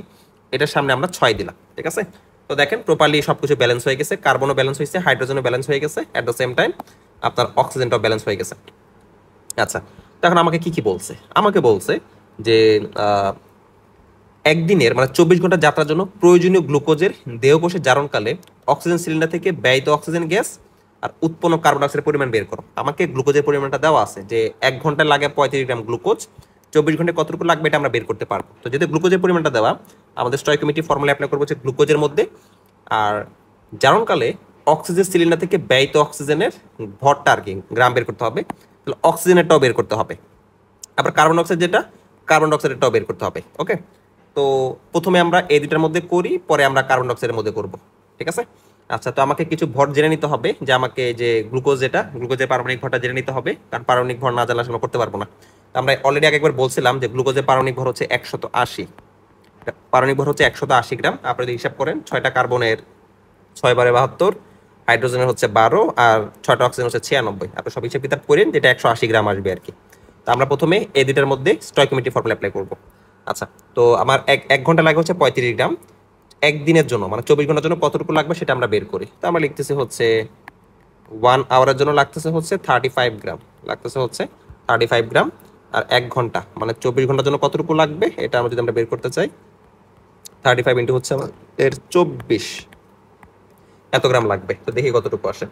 এটার সামনে আমরা 6 দিলাম, ঠিক আছে। তো দেখেন প্রপারলি সবকিছু ব্যালেন্স হয়ে গেছে, কার্বনও ব্যালেন্স হয়েছে, হাইড্রোজেনও ব্যালেন্স হয়ে গেছে, অ্যাট দ্য সেম টাইম আপনার অক্সিজেনটাও ব্যালেন্স হয়ে গেছে। আচ্ছা, তো এখন আমাকে কি কি বলছে, আমাকে বলছে যে একদিনের মানে 24 ঘন্টা যাত্রার জন্য প্রয়োজনীয় গ্লুকোজের দেহকোষে জারণকালে অক্সিজেন সিলিন্ডার থেকে ব্যয়িত অক্সিজেন গ্যাস আর উৎপন্ন কার্বন ডাইঅক্সাইডের পরিমাণ বের করো। আমাকে গ্লুকোজের পরিমাণটা দেওয়া আছে যে 1 ঘন্টায় লাগে 35 গ্রাম গ্লুকোজ, 24 ঘন্টায় কতটুকু লাগবে এটা আমরা বের করতে পারবো। তো যেহেতু গ্লুকোজের পরিমাণটা দেওয়া, আমাদের স্টয়কিওমেট্রিক ফর্মুলা অ্যাপ্লাই করবো হচ্ছে গ্লুকোজের মধ্যে, আর জারণকালে অক্সিজেন সিলিন্ডার থেকে ব্যয়িত অক্সিজেনের ভরটা আর কি গ্রাম বের করতে হবে, তাহলে অক্সিজেনেরটাও বের করতে হবে। আবার কার্বন ডাইঅক্সাইড যেটা, কার্বন ডাইঅক্সাইডটাও বের করতে হবে। ওকে, তো প্রথমে আমরা এই দুটার মধ্যে করি, পরে আমরা কার্বন ডাইঅক্সাইডের মধ্যে করব, ঠিক আছে। আচ্ছা, তো আমাকে কিছু ভর জেনে নিতে হবে, যে আমাকে যে গ্লুকোজ যেটা, গ্লুকোজের পারমাণবিক ভরটা জেনে নিতে হবে, কারণ পারমাণবিক ভর না জানলে আমরা করতে পারবো না। তো আমরা অলরেডি একবার বলছিলাম যে গ্লুকোজের পারমাণবিক ভর হচ্ছে 180, পারমাণবিক ভর হচ্ছে 180 গ্রাম। আপনি যদি হিসাব করেন 6টা কার্বনের 6 বারে 72, হাইড্রোজেনের হচ্ছে 12, আর 6টা অক্সিজেন হচ্ছে 96। আপনি সব হিসাব কিতাব করেন, যেটা 180 গ্রাম আসবে আর কি। তো আমরা প্রথমে এই দুটার মধ্যে স্টয়কিওমেট্রিক ফর্মুলা অ্যাপ্লাই করব। আচ্ছা, তো আমার এক ঘন্টা লাগে হচ্ছে 35 গ্রাম, একদিনের জন্য মানে 24 ঘন্টার জন্য কতটুকু লাগবে সেটা আমরা বের করি। তো আমরা লিখতেছি হচ্ছে 1 আওয়ারের জন্য লাগতেছে হচ্ছে 35 গ্রাম, লাগতেছে হচ্ছে 35 গ্রাম। আর 1 ঘন্টা মানে 24 ঘন্টার জন্য কতটুকু লাগবে এটা আমরা যদি আমরা বের করতে চাই, 35 ইন্টু হচ্ছে আমাদের 24, এত গ্রাম লাগবে। তো দেখি কতটুকু আসে,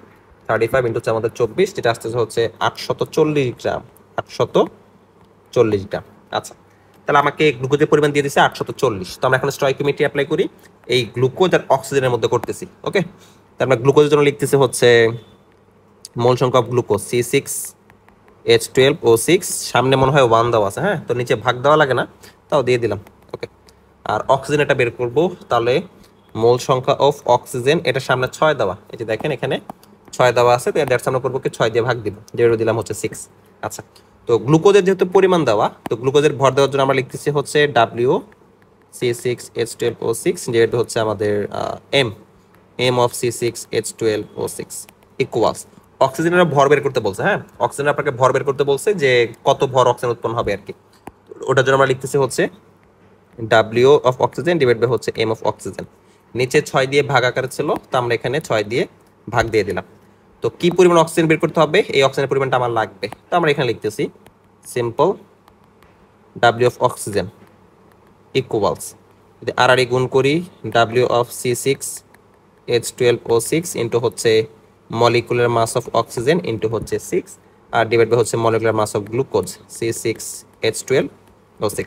35 ইন্টু হচ্ছে আমাদের 24, যেটা আসতেছে হচ্ছে 840 গ্রাম, 840 গ্রাম। আচ্ছা, তাহলে আমাকে গ্লুকোজের পরিমাণ দিয়ে দিচ্ছে 840। তো আমরা এখন স্টয়কিওমেট্রি অ্যাপ্লাই করি, এই গ্লুকোজ আর অক্সিজেনের মধ্যে করতেছি। ওকে, তো আমরা গ্লুকোজের জন্য লিখতেছি হচ্ছে মোল সংখ্যা অফ গ্লুকোজ C6H12O6, সামনে মনে হয় 1 দেওয়া আছে, হ্যাঁ, তো নিচে ভাগ দেওয়া লাগে না, তাও দিয়ে দিলাম। ওকে, আর অক্সিজেন এটা বের করবো, তাহলে মোল সংখ্যা অফ অক্সিজেন, এটার সামনে 6 দেওয়া, এই যে দেখেন এখানে 6 দেওয়া আছে, তো এর সামনে করবো কি 6 দিয়ে ভাগ দিব, যেটা দিলাম হচ্ছে 6। আচ্ছা, তো গ্লুকোজের যেহেতু পরিমাণ দেওয়া, তো গ্লুকোজের ভর দেওয়ার জন্য আমরা লিখতেছি হচ্ছে WC6H12O6, যেহেতু হচ্ছে আমাদের এম অফ C6H12O6 ইকুয়ালস অক্সিজেনের ভর বের করতে বলছে। হ্যাঁ, অক্সিজেন আপনাকে ভর বের করতে বলছে, যে কত ভর অক্সিজেন উৎপন্ন হবে আর কি। ওটার জন্য আমরা লিখতেছি হচ্ছে W of oxygen divide by হচ্ছে এম অফ অক্সিজেন। নিচে 6 দিয়ে ভাগ আকারে ছিল, তো আমরা এখানে 6 দিয়ে ভাগ দিয়ে দিলাম। তো কি পরিমাণ অক্সিজেন বের করতে হবে, এই অক্সিজেনের পরিমাণটা আমার লাগবে, তো আমরা এখানে লিখতেছি simple W of oxygen equals, যদি আর গুণ করি W অফ C6H12O6 ইন্টু হচ্ছে molecular mass of oxygen into হচ্ছে 6, আর ডিভাইড বাই হচ্ছে molecular mass of glucose C6H12O6।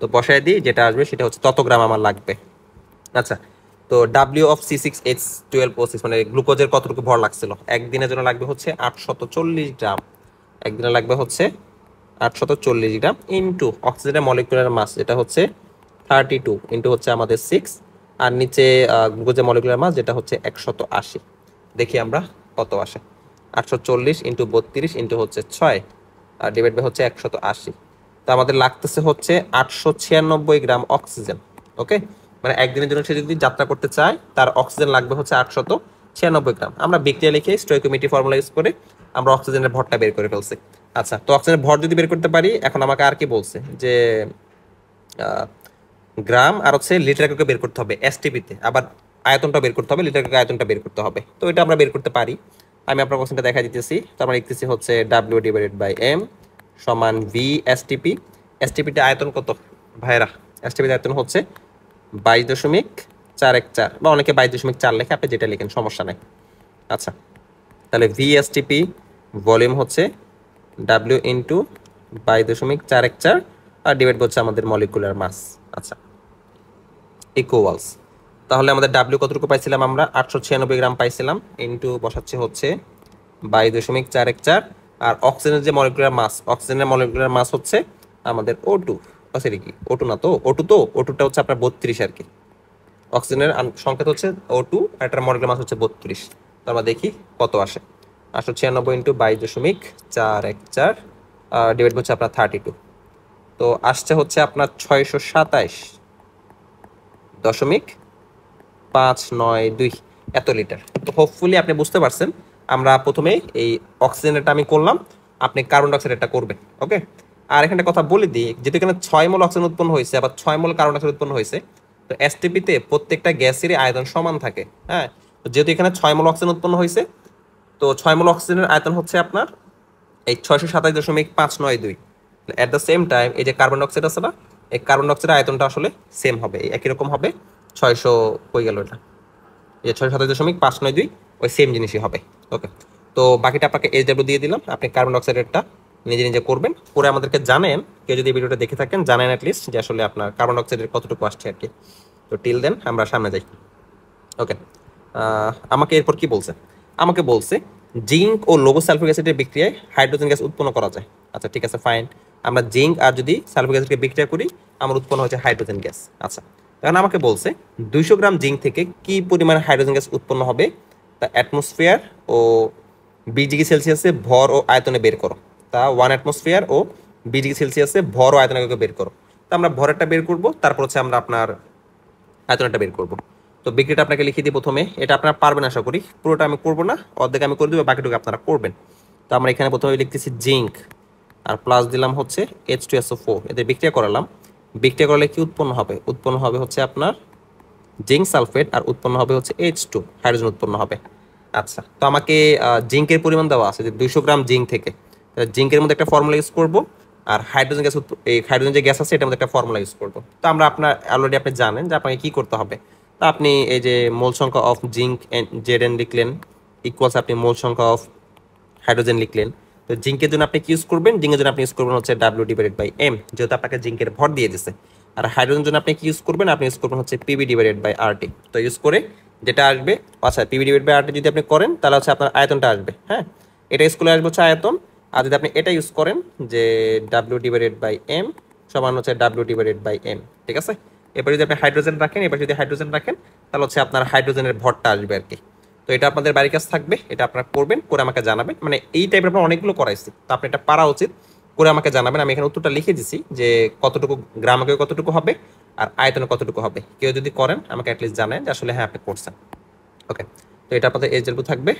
তো বসায় দিই, যেটা আসবে সেটা হচ্ছে তত গ্রাম আমার লাগবে। আচ্ছা, তো W অফ C6H12O6 মানে গ্লুকোজের কতটুকু ভর লাগছিল, একদিনের জন্য লাগবে হচ্ছে 840 গ্রাম, একদিনে লাগবে হচ্ছে 840 গ্রাম ইন্টু অক্সিজেনের মলিকুলার মাস, যেটা হচ্ছে 32 ইন্টু হচ্ছে আমাদের 6, আর নিচে গ্লুকোজের মলিকুলার মাস যেটা হচ্ছে 180। দেখি আমরা কত আসে, 840 ইন্টু 32 ইন্টু হচ্ছে 6, আর ডিভাইড বাই হচ্ছে 180। তো আমাদের লাগতেছে হচ্ছে 896 গ্রাম অক্সিজেন। ওকে, মানে একদিনের জন্য সে যদি যাত্রা করতে চায়, তার অক্সিজেন লাগবে হচ্ছে 896 গ্রাম। আমরা বিক্রিয়া লিখে স্টয়কিওমেট্রি ফর্মুলা ইউজ করে আমরা অক্সিজেনের ভরটা বের করে ফেলছি। আচ্ছা, তো অক্সিজেনের ভর যদি বের করতে পারি, এখন আমাকে আর কি বলছে যে গ্রাম আর হচ্ছে লিটার এককে বের করতে হবে এসটিপিতে, আবার আয়তনটা বের করতে হবে, লিটার একক আয়তনটা বের করতে হবে। তো এটা আমরা বের করতে পারি, আমি আপনার কোশ্চেনটা দেখা দিতেছি। তো আমরা লিখতেছি হচ্ছে W ডিভাইডেড বাই M সমান V এসটিপি। এসটিপিতে আয়তন কত ভাইরা, এসটিপিতে আয়তন হচ্ছে 22.414, বা অনেকে 22.4 লেখে, আপনি যেটা লিখেন সমস্যা নাই। আচ্ছা, তাহলে V এসটিপি ভলিউম হচ্ছে W ইন্টু 22.414, আর ডিভাইড হচ্ছে আমাদের মলিকুলার মাস। আচ্ছা, ইকুয়ালস, তাহলে আমাদের W কতটুকু পাইছিলাম আমরা, 896 গ্রাম পাইছিলাম, ইন্টু বসাচ্ছে হচ্ছে 22.414, আর অক্সিজেনের যে মলিকুলার মাস, অক্সিজেনের মলিকুলার মাস হচ্ছে আমাদের O2, সরি কি O2 না, তো O2টা হচ্ছে আপনার 32 আর কি। অক্সিজেনের সংকেত হচ্ছে O2, আর এটার মলিকুলার মাস হচ্ছে 32। তো আমরা দেখি কত আসে, 896 ইন্টু 22.414 ডিভাইড হচ্ছে আপনার 32, তো আসছে হচ্ছে আপনার 627.592 এত লিটার। তো হোপফুলি আপনি বুঝতে পারছেন। আমরা প্রথমে এই অক্সিজেনটা আমি করলাম, আপনি কার্বন ডাইঅক্সাইডটা করবেন। ওকে, আর এখানে কথা বলে দিই, যেহেতু এখানে 6 মোল অক্সিজেন উৎপন্ন হয়েছে, আবার 6 মোল কার্বন ডাইঅক্সাইড উৎপন্ন হয়েছে, তো এসটিপিতে প্রত্যেকটা গ্যাসেরই আয়তন সমান থাকে। হ্যাঁ, তো যেহেতু এখানে 6 মোল অক্সিজেন উৎপন্ন হয়েছে, তো 6 মোল অক্সিজেনের আয়তন হচ্ছে আপনার এই 627.592। অ্যাট দ্য সেম টাইম এই যে কার্বন ডাইঅক্সাইড আছে না, এই কার্বন ডাইঅক্সাইডের আয়তনটা আসলে সেম হবে, একই রকম হবে। 600 হয়ে গেল, এটা এই যে 627.592 ওই সেম জিনিসই হবে। ওকে, তো বাকিটা আপনাকে এইচডব্লিউ দিয়ে দিলাম, আপনি কার্বন ডাইঅক্সাইডেরটা নিজে নিজে করবেন, করে আমাদেরকে জানেন। কেউ যদি ভিডিওটা দেখে থাকেন জানেন অ্যাটলিস্ট যে আসলে আপনার কার্বন ডাইঅক্সাইডের কতটুকু আসছে আর কি। তো টিল দেন আমরা সামনে যাই। ওকে, আমাকে এরপর কি বলছে? আমাকে বলছে জিঙ্ক ও লৌহ সালফিক অ্যাসিডের বিক্রিয়ায় হাইড্রোজেন গ্যাস উৎপন্ন করা যায়। আচ্ছা ঠিক আছে, ফাইন। আমরা জিঙ্ক আর যদি সালফিক অ্যাসিডকে বিক্রিয়া করি, আমার উৎপন্ন হচ্ছে হাইড্রোজেন গ্যাস। আচ্ছা, এখন আমাকে বলছে 200 গ্রাম জিঙ্ক থেকে কি পরিমাণ হাইড্রোজেন গ্যাস উৎপন্ন হবে তা অ্যাটমসফিয়ার ও 20 ডিগ্রি সেলসিয়াসে ভর ও আয়তনে বের করো। তা 1 অ্যাটমসফিয়ার ও 20 ডিগ্রি সেলসিয়াসে ভর ও আয়তনে বের করো। তা আমরা ভরেরটা বের করব, তারপর হচ্ছে আমরা আপনার আয়তনটা বের করব। তো বিক্রিটা আপনাকে লিখে দিই প্রথমে, এটা আপনারা পারবেন আশা করি, পুরোটা আমি করব না, অর্ধেক আমি করে দেবো, বাকিটুকু আপনারা করবেন। তো আমরা এখানে প্রথমে লিখতেছি জিঙ্ক আর প্লাস দিলাম হচ্ছে H2SO4, এদের বিক্রিয়া করালাম। বিক্রিয়া করলে কি উৎপন্ন হবে? উৎপন্ন হবে হচ্ছে আপনার জিঙ্ক সালফেট, আর উৎপন্ন হবে হচ্ছে H2, হাইড্রোজেন উৎপন্ন হবে। আচ্ছা, তো আমাকে জিঙ্কের পরিমাণ দেওয়া আছে যে 200 গ্রাম জিঙ্ক থেকে, জিঙ্কের মধ্যে একটা ফর্মুলা ইউজ করব, আর হাইড্রোজেন গ্যাস, এই হাইড্রোজেন যে গ্যাস আছে এটার মধ্যে একটা ফর্মুলা ইউজ করব। তো আমরা আপনার অলরেডি আপনি জানেন যে আপনাকে কি করতে হবে। তো আপনি এই যে মোল সংখ্যা অফ জিঙ্ক জেড লিখলেন, ইকুয়ালস আপনি মোল সংখ্যা অফ হাইড্রোজেন লিখলেন। তো জিঙ্কের জন্য আপনি কি ইউজ করবেন? জিঙ্কের জন্য আপনি ইউজ করবেন হচ্ছে W/M, যেহেতু আপনাকে জিঙ্কের ভর দিয়ে দিছে। আর হাইড্রোজেন জন্য আপনি কি ইউজ করবেন? আপনি ইউজ করবেন হচ্ছে PV/RT। তো ইউজ করে যেটা আসবে, আচ্ছা PV/RT যদি আপনি করেন তাহলে হচ্ছে আপনার আয়তনটা আসবে। হ্যাঁ, এটা ইউজ করলে আসবে হচ্ছে আয়তন। আর যদি আপনি এটা ইউজ করেন যে W/M সমান হচ্ছে W/M, ঠিক আছে। এবার যদি আপনি হাইড্রোজেন রাখেন, এবার যদি হাইড্রোজেন রাখেন তাহলে হচ্ছে আপনার হাইড্রোজেনের ভরটা আসবে আর কি। তো এটা আপনাদের বাড়ির কাছে থাকবে, এটা আপনারা করবেন, করে আমাকে জানাবেন। মানে এই টাইপের আপনার অনেকগুলো করাইছি, তো আপনি এটা পারা উচিত, করে আমাকে জানাবেন। আমি এখানে উত্তরটা লিখে দিছি যে কতটুকু গ্রামাকে কতটুকু হবে আর আয়তনে কতটুকু হবে। কেউ যদি করেন আমাকে অ্যাটলিস্ট জানেন যে আসলে হ্যাঁ আপনি করছেন। ওকে, তো এটা আপনাদের এজেবল থাকবে,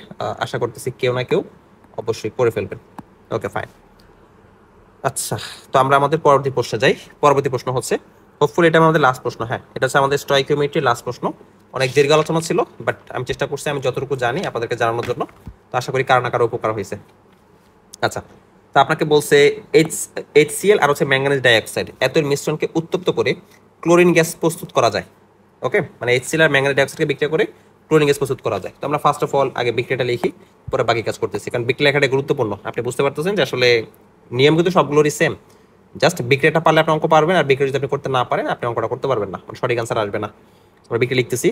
আশা করতেছি কেউ না কেউ অবশ্যই করে ফেলবেন। Okay fine. আচ্ছা, তো আমরা আমাদের পরবর্তী প্রশ্নে যাই। পরবর্তী প্রশ্ন হচ্ছে, হোপফুলি এটা আমাদের লাস্ট প্রশ্ন। হ্যাঁ, এটা হচ্ছে আমাদের স্টয়কিওমেট্রির লাস্ট প্রশ্ন। অনেক দীর্ঘ আলোচনা ছিল, বাট আমি চেষ্টা করছি আমি যতটুকু জানি আপনাদেরকে জানানোর জন্য। তো আশা করি কারো না কারো উপকার হয়েছে। আচ্ছা, তো আপনাকে বলছে HCl আর হচ্ছে ম্যাঙ্গানিজ ডাইঅক্সাইড এত মিশ্রণকে উত্তপ্ত করে ক্লোরিন গ্যাস প্রস্তুত করা যায়। ওকে, মানে HCl আর ম্যাঙ্গানিজ ডাইঅক্সাইডকে বিক্রিয়া করে ক্লোরিন গ্যাস প্রস্তুত করা যায়। তো আমরা ফার্স্ট অফ অল আগে বিক্রিয়াটা লিখি, পরে বাকি কাজ করতেছি, কারণ বিক্রিয়া লেখাটা গুরুত্বপূর্ণ। আপনি বুঝতে পারতেছেন যে আসলে নিয়ম কিন্তু সবগুলোরই সেম, জাস্ট বিক্রিয়াটা পারলে আপনি অঙ্ক পারবেন, আর বিক্রিয়া যদি আপনি করতে না পারেন আপনি অঙ্কটা করতে পারবেন না, সঠিক আনসার আসবে না। আমরা বিক্রিয়া লিখতেছি,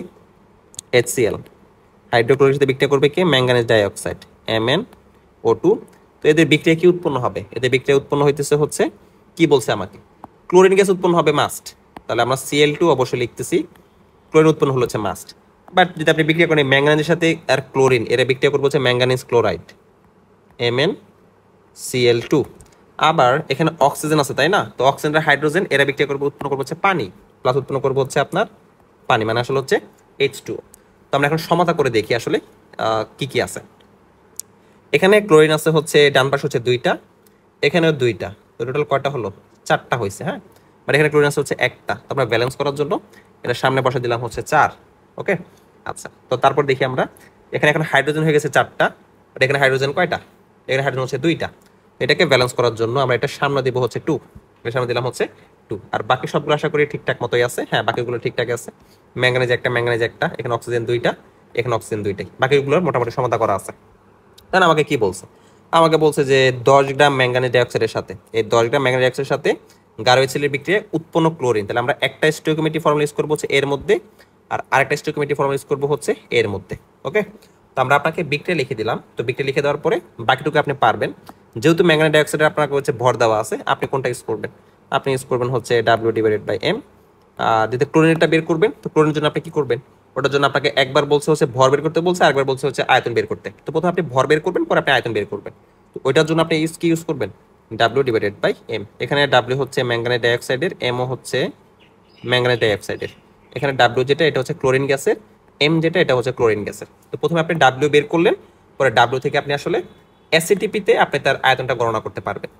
HCl হাইড্রোক্লোরিক সাথে বিক্রিয়া করবে কি? Manganese dioxide MnO2। তো এদের বিক্রিয়া কি উৎপন্ন হবে? এদের বিক্রিয়া উৎপন্ন হইতেছে হচ্ছে কি বলছে আমাকে, ক্লোরিন গ্যাস উৎপন্ন হবে মাস্ট। তাহলে আমরা Cl2 অবশ্যই লিখতেছি, ক্লোরিন উৎপন্ন হলো হচ্ছে মাস্ট। বাট যদি আপনি বিক্রিয়া করেন ম্যাঙ্গানিজের সাথে আর ক্লোরিন, এরা বিক্রিয়া করবে হচ্ছে ম্যাঙ্গানিজ ক্লোরাইড MnCl2। আবার এখানে অক্সিজেন আছে তাই না, তো অক্সিজেন আর হাইড্রোজেন এরা বিক্রিয়া করবে, উৎপন্ন করবে হচ্ছে পানি, প্লাস উৎপন্ন করবে হচ্ছে আপনার পানি, মানে আসলে হচ্ছে H2। তো আমরা এখন সমাধা করে দেখি আসলে কি কি আছে। এখানে ক্লোরিন আছে হচ্ছে ডান পাশে হচ্ছে 2টা, এখানেও 2টা, তো টোটাল কয়টা হলো? 4টা হয়েছে। হ্যাঁ, মানে এখানে ক্লোরিন আছে হচ্ছে 1টা, তো আমরা ব্যালেন্স করার জন্য এটা সামনে বসে দিলাম হচ্ছে 4। ওকে, আচ্ছা, তো তারপর দেখি আমরা এখানে এখন হাইড্রোজেন হয়ে গেছে 4টা, বাট এখানে হাইড্রোজেন কয়টা? এখানে হাইড্রোজেন হচ্ছে 2টা। এটাকে ব্যালেন্স করার জন্য আমরা এটা সামনে দিব হচ্ছে 2, এর সামনে দিলাম হচ্ছে 2। আর বাকি সবগুলো আশা করি ঠিকঠাক মতোই আছে। হ্যাঁ, বাকিগুলো ঠিকঠাক আছে। ম্যাঙ্গানিজ একটা, এখানে অক্সিজেন 2টা, এখানে অক্সিজেন 2টাই, বাকিগুলোর মোটামুটি সমাধা করা আছে। তাহলে আমাকে কি বলছে? আমাকে বলছে যে 10 গ্রাম ম্যাঙ্গানিজ ডাইঅক্সাইডের সাথে, এই 10 গ্রাম ম্যাঙ্গানিজ ডাইঅক্সাইডের সাথে গাঢ় HCl বিক্রিয়ায় উৎপন্ন ক্লোরিন, তাহলে আমরা একটা স্টয়কিওমেট্রি ফর্মুলা ইউজ করবো হচ্ছে এর মধ্যে, আর আরেকটা স্টয়কিওমেট্রি ফর্মুলা ইউজ করবো হচ্ছে এর মধ্যে। ওকে, তো আমরা আপনাকে বিক্রিয়া লিখে দিলাম। তো বিক্রিয়া লিখে দেওয়ার পরে বাকিটুকু আপনি পারবেন। যেহেতু ম্যাঙ্গানিজ ডাইঅক্সাইডের আপনাকে হচ্ছে ভর দেওয়া আছে, আপনি কোনটা ইউজ করবেন? আপনি ইউজ করবেন হচ্ছে W/M। যদি ক্লোরিনটা বের করবেন, তো ক্লোরিনের জন্য আপনি কি করবেন? ওটার জন্য আপনাকে একবার বলছে হচ্ছে ভর বের করতে বলছে, আরেকবার বলছে হচ্ছে আয়তন বের করতে। তো প্রথমে আপনি ভর বের করবেন, পরে আপনি আয়তন বের করবেন। তো ওইটার জন্য আপনি কি ইউজ করবেন? W divided by M. এখানে ডাব্লিউ হচ্ছে ম্যাঙ্গানিজ ডাইঅক্সাইডের, এমও হচ্ছে ম্যাঙ্গানিজ ডাইঅক্সাইডের। এখানে ডাব্লিউ যেটা এটা হচ্ছে ক্লোরিন গ্যাসের, এম যেটা এটা হচ্ছে ক্লোরিন গ্যাসের। তো প্রথমে আপনি ডাব্লিউ বের করলেন, পরে ডাব্লিউ থেকে আপনি আসলে এসিটিপিতে আপনি তার আয়তনটা গণনা করতে পারবেন।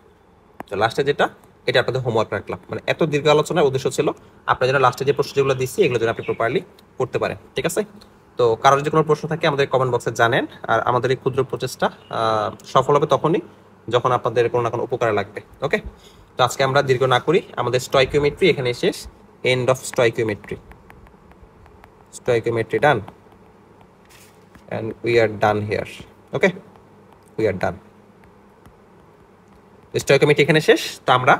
তো লাস্টে যেটা এটা আপনাদের হোমওয়ার্ক রাখলাম, মানে এত দীর্ঘ আলোচনার উদ্দেশ্য ছিল আপনার যেন লাস্টে যে প্রশ্ন যেগুলো দিচ্ছি এগুলো যেন আপনি প্রপারলি করতে পারেন, ঠিক আছে? তো কারোর যদি কোনো প্রশ্ন থাকে আমাদের কমেন্ট বক্সে জানেন। আর আমাদের এই ক্ষুদ্র প্রচেষ্টা সফল হবে তখনই যখন আপনাদের কোনো না কোনো উপকারে লাগবে। ওকে, তো আজকে আমরা দীর্ঘ না করি, আমাদের স্টয়কিওমেট্রি এখানে শেষ। End of stoichiometry. Stoichiometry done, and we are done here. Okay, we are done. Stoichiometry এখানে শেষ। তো আমরা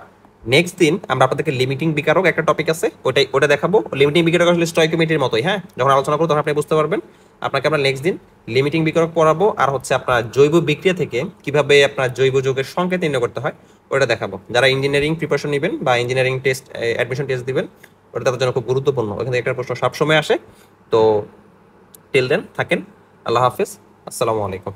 নেক্সট দিন আমরা আপনাদেরকে লিমিটিং বিকারক একটা টপিক আছে, ওটা দেখাবো। লিমিটিং বিকারক আসলে স্টয়কিওমেট্রির মতোই, হ্যাঁ, যখন আলোচনা করবো তখন আপনি বুঝতে পারবেন। আপনাকে আমরা নেক্সট দিন লিমিটিং বিকারক পড়াবো, আর হচ্ছে আপনার জৈব বিক্রিয়া থেকে কিভাবে আপনার জৈব যৌগের সংকেত নির্ণয় করতে হয় ওটা দেখাবো। যারা ইঞ্জিনিয়ারিং প্রিপারেশন নেবেন বা ইঞ্জিনিয়ারিং টেস্ট অ্যাডমিশন টেস্ট দিবেন, ওটা তাদের জন্য খুব গুরুত্বপূর্ণ। ওখানে একটা প্রশ্ন সবসময় আসে। তো টিল দেন থাকেন, আল্লাহ হাফিজ, আসসালামু আলাইকুম।